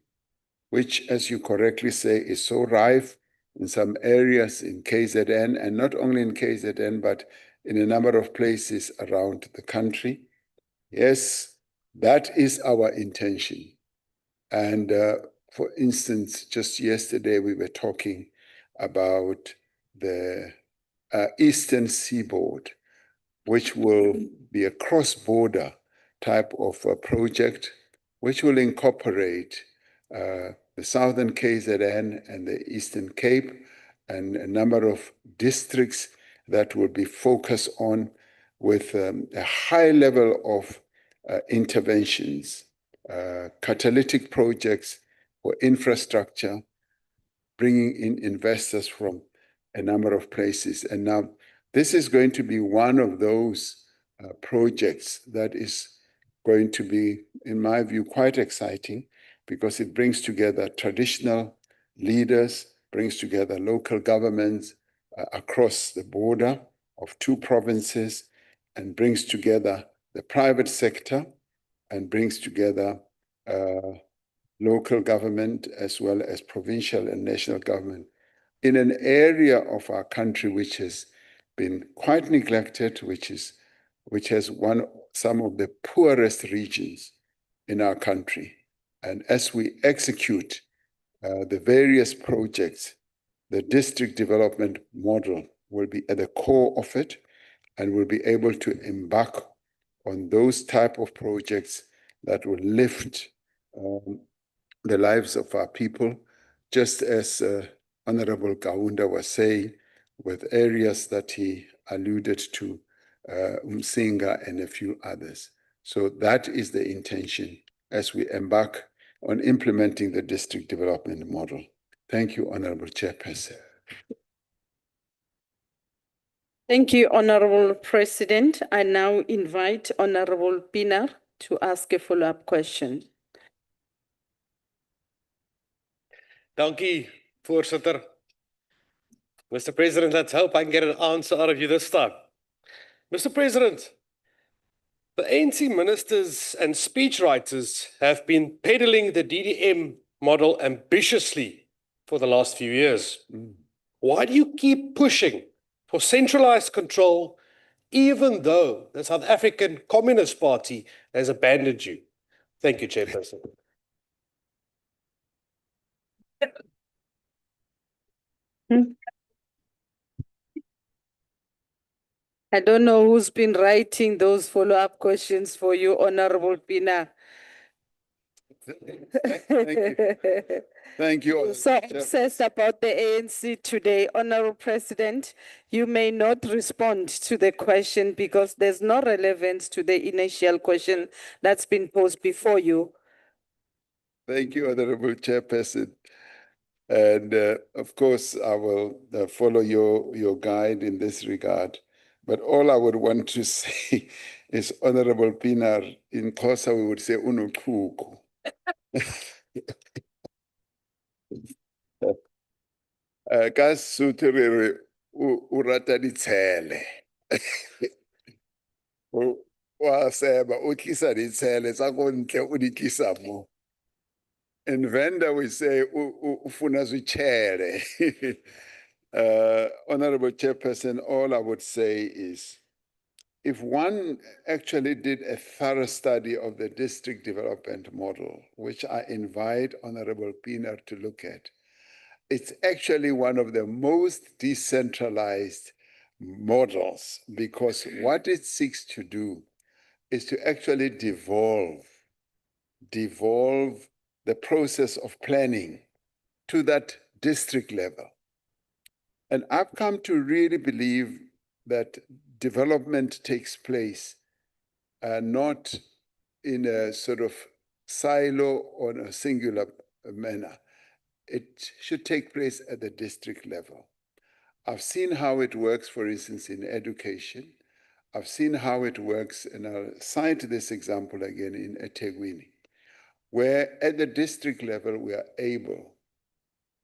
which, as you correctly say, is so rife in some areas in KZN, and not only in KZN, but in a number of places around the country. Yes, That is our intention. And for instance, just yesterday we were talking about the Eastern Seaboard, which will be a cross-border type of project, which will incorporate the Southern KZN and the Eastern Cape, and a number of districts that will be focused on with a high level of interventions, catalytic projects for infrastructure, bringing in investors from a number of places. And now this is going to be one of those projects that is going to be, in my view, quite exciting, because it brings together traditional leaders, brings together local governments across the border of two provinces, and brings together the private sector, and brings together local government as well as provincial and national government in an area of our country which has been quite neglected, which has some of the poorest regions in our country. And as we execute the various projects, the district development model will be at the core of it, and we'll be able to embark on those type of projects that will lift the lives of our people, just as Honorable Kaunda was saying, with areas that he alluded to, Umsinga and a few others. So that is the intention as we embark on implementing the district development model. Thank you, Honorable Chairperson. Thank you, Honorable President. I now invite Honorable Pienaar to ask a follow-up question. Dankie, voorsitter. Mr. President, let's hope I can get an answer out of you this time. Mr. President, the ANC ministers and speechwriters have been peddling the DDM model ambitiously for the last few years. Why do you keep pushing for centralized control, even though the South African Communist Party has abandoned you? Thank you, Chairperson. I don't know who's been writing those follow-up questions for you, Honorable Pienaar. Thank you. You're so obsessed about the ANC today, Honorable President. You may not respond to the question because there's no relevance to the initial question that's been posed before you. Thank you, Honorable Chairperson. And of course, I will follow your guide in this regard. But all I would want to say is, Honorable Pienaar, in Xhosa we would say unochuku. Ka Sotho re re o rata ditshele. Wa seba o tlisa ditshele tsa ko ntle o di tlisa mo. In Venda we say ufuna zwitshele. Honorable Chairperson, all I would say is, if one actually did a thorough study of the district development model, which I invite Honorable Pienaar to look at, it's actually one of the most decentralized models, because what it seeks to do is to actually devolve the process of planning to that district level. And I've come to really believe that development takes place not in a sort of silo or a singular manner. It should take place at the district level. I've seen how it works, for instance, in education. I've seen how it works, and I'll cite this example again in eThekwini, where at the district level we are able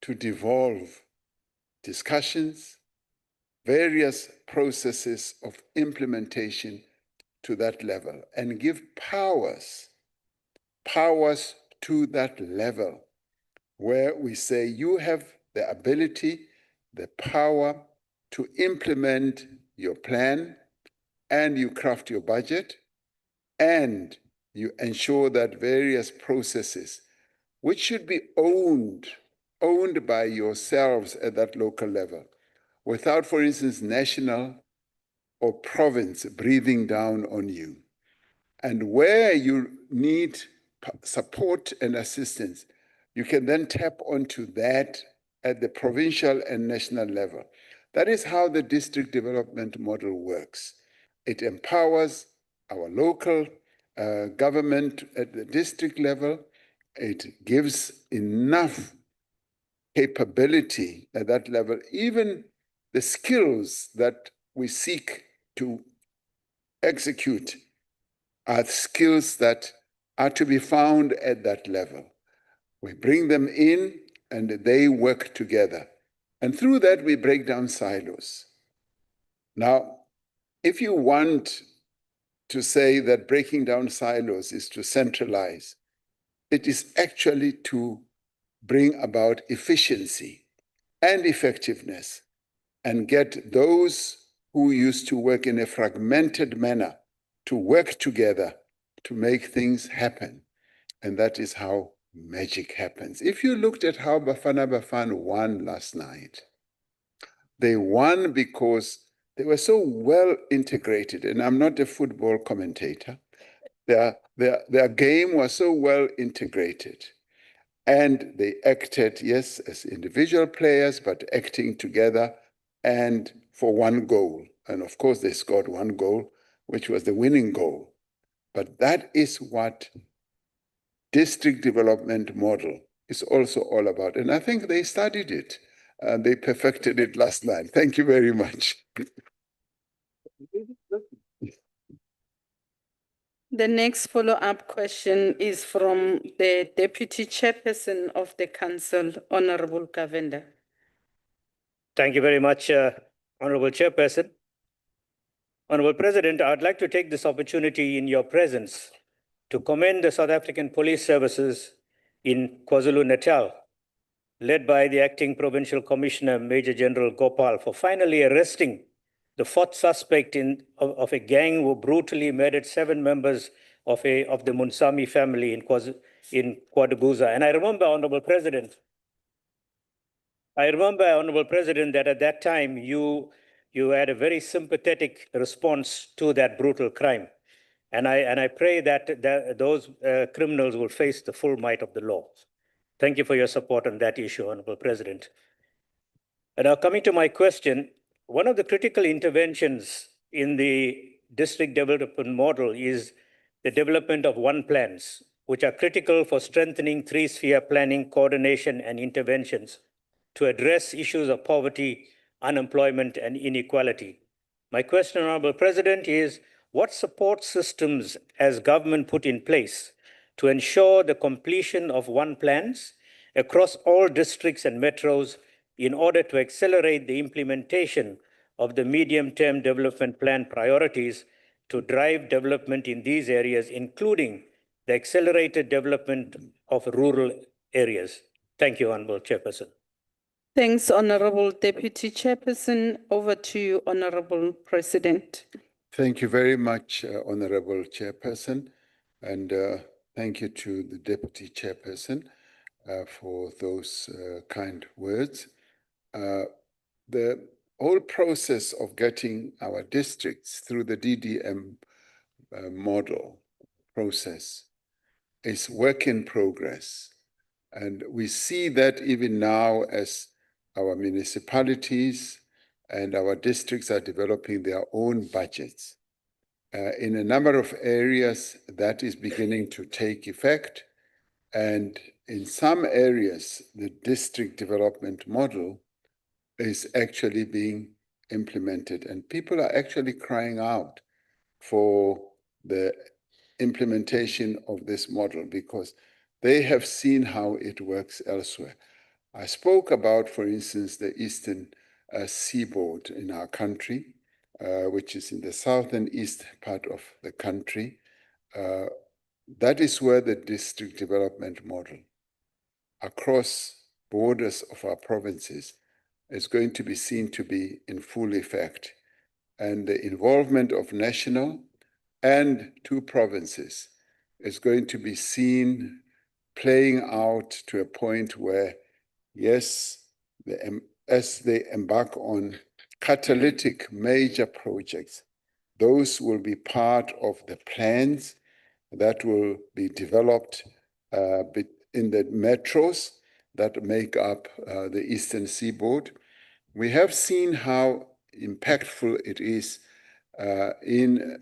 to devolve discussions, various processes of implementation to that level, and give powers to that level, where we say you have the ability, the power to implement your plan, and you craft your budget, and you ensure that various processes, which should be owned by yourselves at that local level, without, for instance, national or province breathing down on you. And where you need support and assistance, you can then tap onto that at the provincial and national level. That is how the district development model works. It empowers our local government at the district level. It gives enough capability at that level, even the skills that we seek to execute are skills that are to be found at that level. We bring them in and they work together. And through that, we break down silos. Now, if you want to say that breaking down silos is to centralize, it is actually to bring about efficiency and effectiveness and get those who used to work in a fragmented manner to work together to make things happen. And that is how magic happens. If you looked at how Bafana Bafana won last night, they won because they were so well integrated. And I'm not a football commentator. Their game was so well integrated. And they acted, yes, as individual players, but acting together and for one goal. And of course, they scored one goal, which was the winning goal. But that is what district development model is also all about. And I think they studied it and they perfected it last night. Thank you very much. The next follow-up question is from the Deputy Chairperson of the Council, Honorable Kavenda. Thank you very much, Honorable Chairperson. Honorable President, I'd like to take this opportunity in your presence to commend the South African Police Services in KwaZulu-Natal, led by the Acting Provincial Commissioner, Major General Gopal, for finally arresting the fourth suspect of a gang who brutally murdered 7 members of the Munsami family in Kwaduguza. And I remember, Honorable President, that at that time you had a very sympathetic response to that brutal crime. And I pray that those criminals will face the full might of the law. Thank you for your support on that issue, Honorable President. And now coming to my question, one of the critical interventions in the district development model is the development of one plans, which are critical for strengthening 3-sphere planning, coordination, and interventions to address issues of poverty, unemployment, and inequality. My question, Honorable President, is what support systems has government put in place to ensure the completion of one plans across all districts and metros in order to accelerate the implementation of the medium-term development plan priorities to drive development in these areas, including the accelerated development of rural areas? Thank you, Honorable Chairperson. Thanks, Honorable Deputy Chairperson. Over to you, Honorable President. Thank you very much, Honorable Chairperson, and thank you to the Deputy Chairperson for those kind words. The whole process of getting our districts through the DDM model process is work in progress. And we see that even now as our municipalities and our districts are developing their own budgets. In a number of areas, that is beginning to take effect. And in some areas, the district development model is actually being implemented. And people are actually crying out for the implementation of this model because they have seen how it works elsewhere. I spoke about, for instance, the Eastern Seaboard in our country, which is in the southern east part of the country. That is where the district development model across borders of our provinces is going to be seen to be in full effect. And the involvement of national and 2 provinces is going to be seen playing out to a point where, yes, as they embark on catalytic major projects, those will be part of the plans that will be developed in the metros that make up the Eastern Seaboard. We have seen how impactful it is in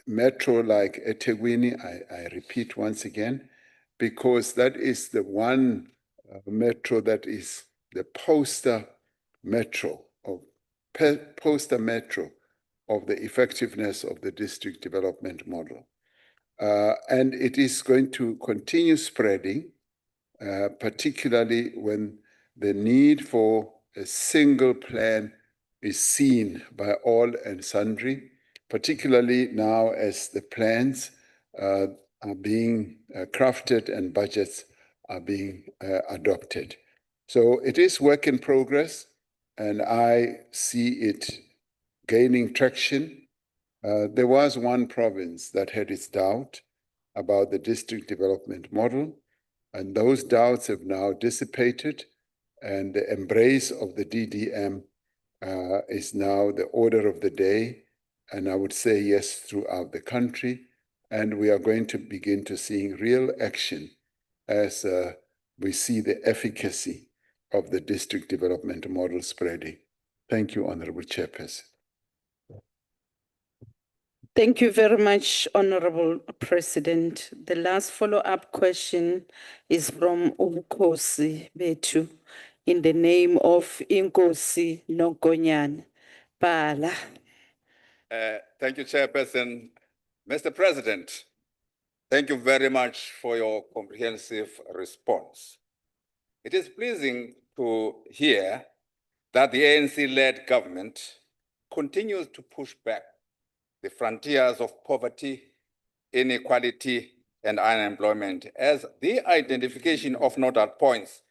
metro like eThekwini, I repeat once again, because that is the one metro that is the poster metro of the effectiveness of the district development model. And it is going to continue spreading, particularly when the need for a single plan is seen by all and sundry, particularly now as the plans are being crafted and budgets are being adopted. So it is work in progress, and I see it gaining traction. There was one province that had its doubt about the district development model, and those doubts have now dissipated, and the embrace of the DDM is now the order of the day, and I would say yes throughout the country, and we are going to begin to see real action as we see the efficacy of the district development model spreading. Thank you, Honorable Chairperson. Thank you very much, Honorable President. The last follow-up question is from Umkosi Betu in the name of Inkosi Nonkonyan. Pala. Thank you, Chairperson. Mr. President, thank you very much for your comprehensive response. It is pleasing to hear that the ANC-led government continues to push back the frontiers of poverty, inequality, and unemployment, as the identification of nodal points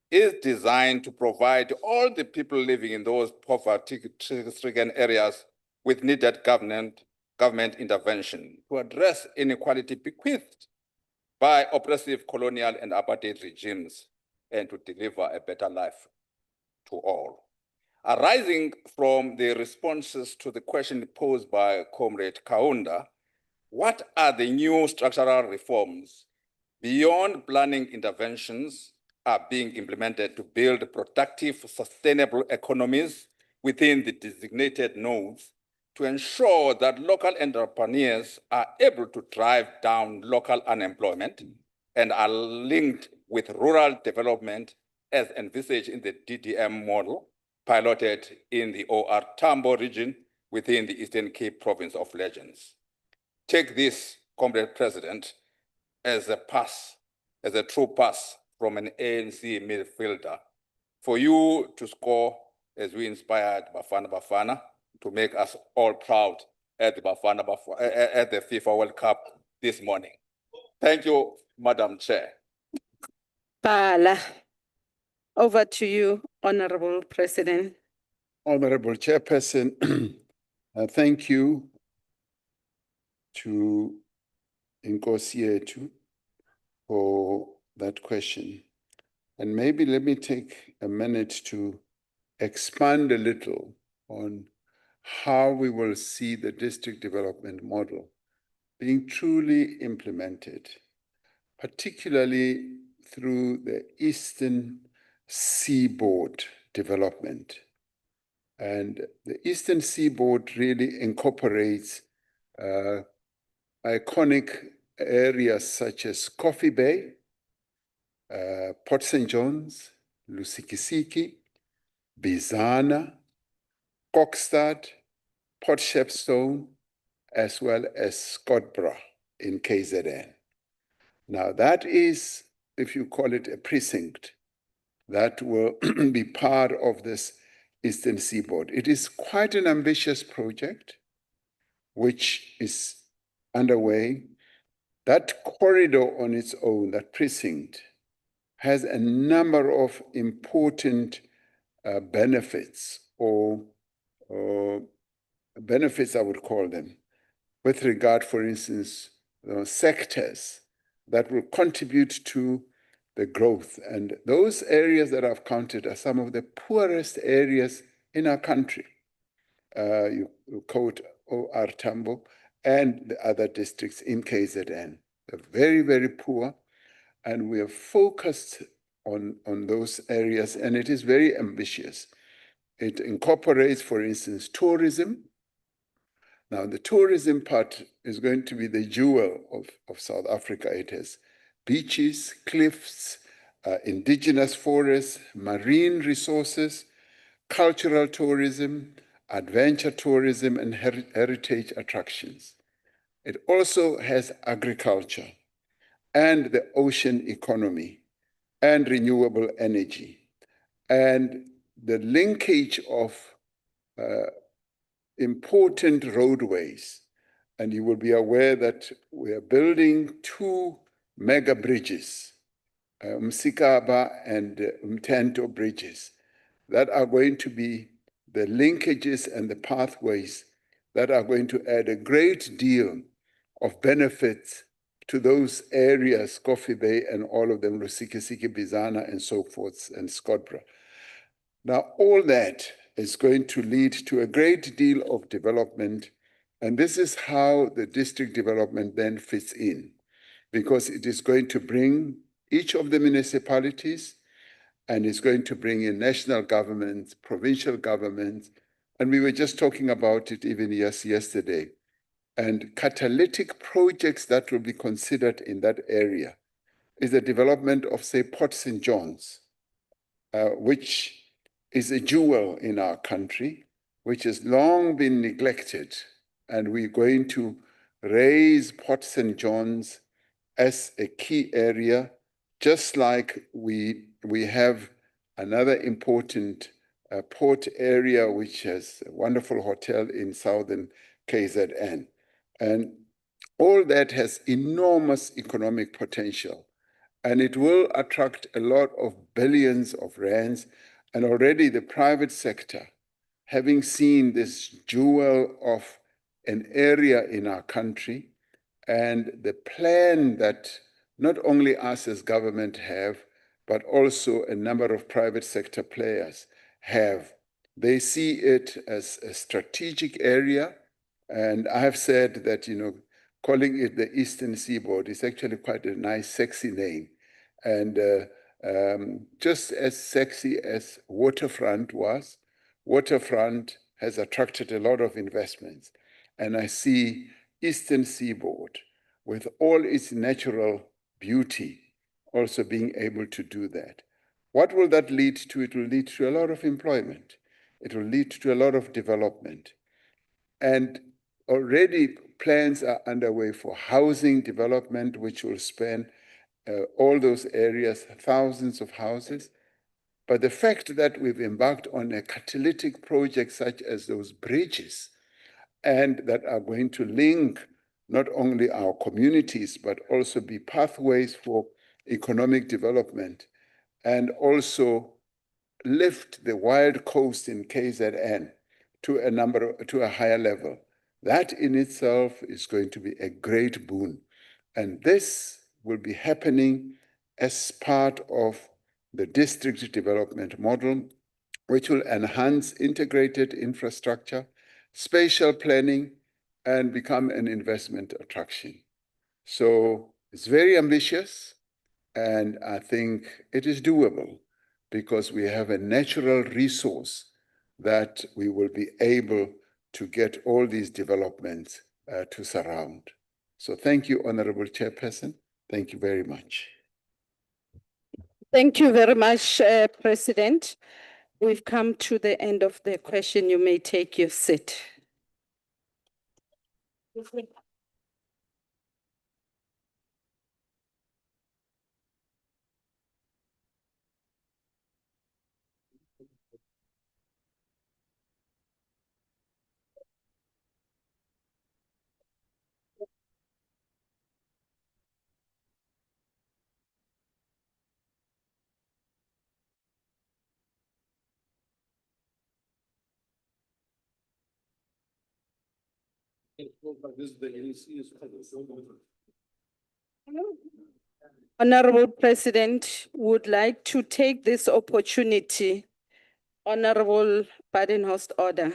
is designed to provide all the people living in those poverty-stricken areas with needed government intervention to address inequality bequeathed by oppressive colonial and apartheid regimes and to deliver a better life to all. Arising from the responses to the question posed by Comrade Kaunda, what are the new structural reforms beyond planning interventions are being implemented to build productive, sustainable economies within the designated nodes to ensure that local entrepreneurs are able to drive down local unemployment and are linked with rural development as envisaged in the DDM model piloted in the OR Tambo region within the Eastern Cape province of Legends? Take this, Comrade President, as a true pass from an ANC midfielder for you to score as we inspired Bafana Bafana to make us all proud at the at the FIFA World Cup this morning. Thank you, Madam Chair. Pala. Over to you, Honorable President. Honorable Chairperson, thank you to Inkosi Betu for that question. And maybe let me take a minute to expand a little on how we will see the district development model being truly implemented, particularly through the Eastern Seaboard development. And the Eastern Seaboard really incorporates iconic areas such as Coffee Bay, Port St. John's, Lusikisiki, Bizana, Kokstad, Port Shepstone, as well as Scottsboro in KZN. Now that is, if you call it a precinct, that will be part of this Eastern Seaboard. It is quite an ambitious project, which is underway. That corridor on its own, that precinct, has a number of important benefits, or benefits I would call them, with regard, for instance, sectors that will contribute to the growth. And those areas that I've counted are some of the poorest areas in our country. You quote OR Tambo and the other districts in KZN. They're very, very poor. And we are focused on those areas, and it is very ambitious. It incorporates, for instance, tourism. Now, the tourism part is going to be the jewel of South Africa. It has beaches, cliffs, indigenous forests, marine resources, cultural tourism, adventure tourism, and heritage attractions. It also has agriculture and the ocean economy and renewable energy and the linkage of important roadways. And you will be aware that we are building 2 mega bridges, Msikaba and Mtento bridges, that are going to be the linkages and the pathways that are going to add a great deal of benefits to those areas, Coffee Bay and all of them, Lusikisiki, Bizana, and so forth, and Skodra. Now, all that is going to lead to a great deal of development, and this is how the district development then fits in, because it is going to bring each of the municipalities, and it's going to bring in national governments, provincial governments, and we were just talking about it even yesterday, and catalytic projects that will be considered in that area is the development of, say, Port St. John's, which is a jewel in our country, which has long been neglected. And we're going to raise Port St. John's as a key area, just like we have another important port area, which has a wonderful hotel in southern KZN. And all that has enormous economic potential. And it will attract a lot of billions of rands. And already the private sector, having seen this jewel of an area in our country, and the plan that not only us as government have, but also a number of private sector players have. They see it as a strategic area. And I have said that, calling it the Eastern Seaboard is actually quite a nice, sexy name. And just as sexy as Waterfront was, Waterfront has attracted a lot of investments. And I see Eastern Seaboard with all its natural beauty also being able to do that. What will that lead to? It will lead to a lot of employment. It will lead to a lot of development. And already plans are underway for housing development, which will span all those areas, thousands of houses. But the fact that we've embarked on a catalytic project such as those bridges, and that are going to link not only our communities, but also be pathways for economic development, and also lift the wild coast in KZN to a higher level. That in itself is going to be a great boon. And this will be happening as part of the district development model, which will enhance integrated infrastructure, spatial planning, and become an investment attraction. So it's very ambitious, and I think it is doable because we have a natural resource that we will be able to get all these developments to surround. So thank you, Honorable Chairperson. Thank you very much. Thank you very much, President. We've come to the end of the question. You may take your seat. This is the NEC is Honorable President, would like to take this opportunity, Honorable Badenhorst order,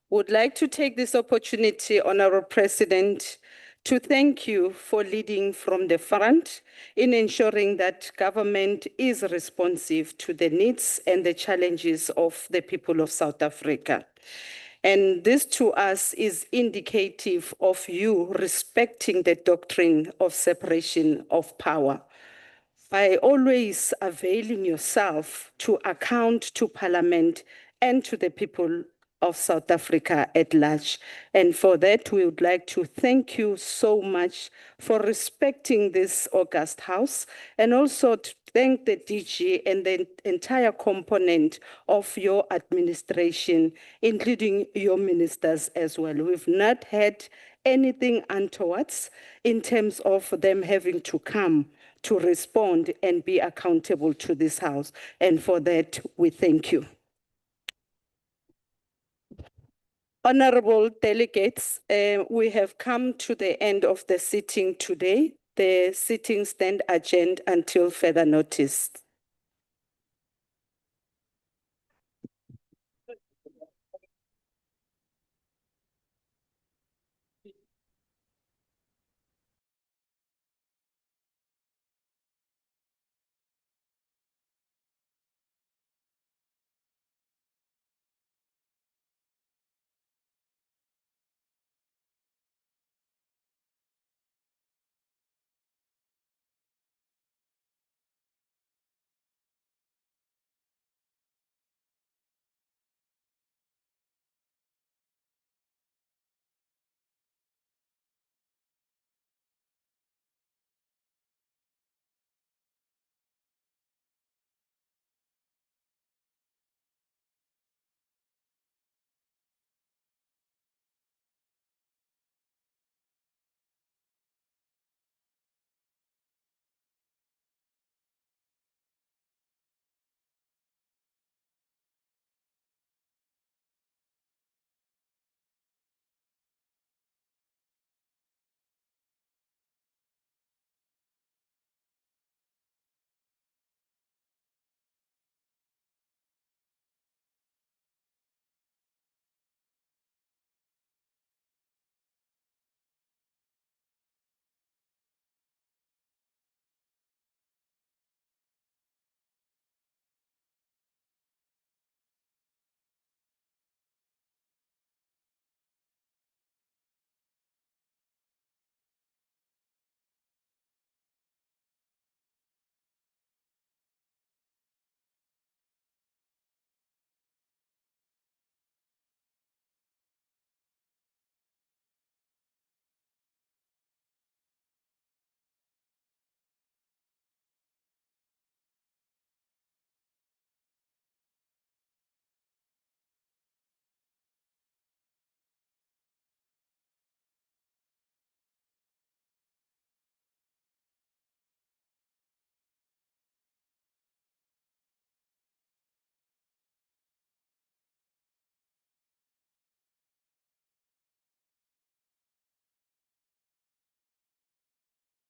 would like to take this opportunity, Honorable President, to thank you for leading from the front in ensuring that government is responsive to the needs and the challenges of the people of South Africa. And this to us is indicative of you respecting the doctrine of separation of power by always availing yourself to account to Parliament and to the people of South Africa at large. And for that, we would like to thank you so much for respecting this august house, and also to thank the DG and the entire component of your administration, including your ministers as well. We've not had anything untowards in terms of them having to come to respond and be accountable to this house. And for that, we thank you. Honorable delegates, we have come to the end of the sitting today. The sitting stand adjourned until further notice.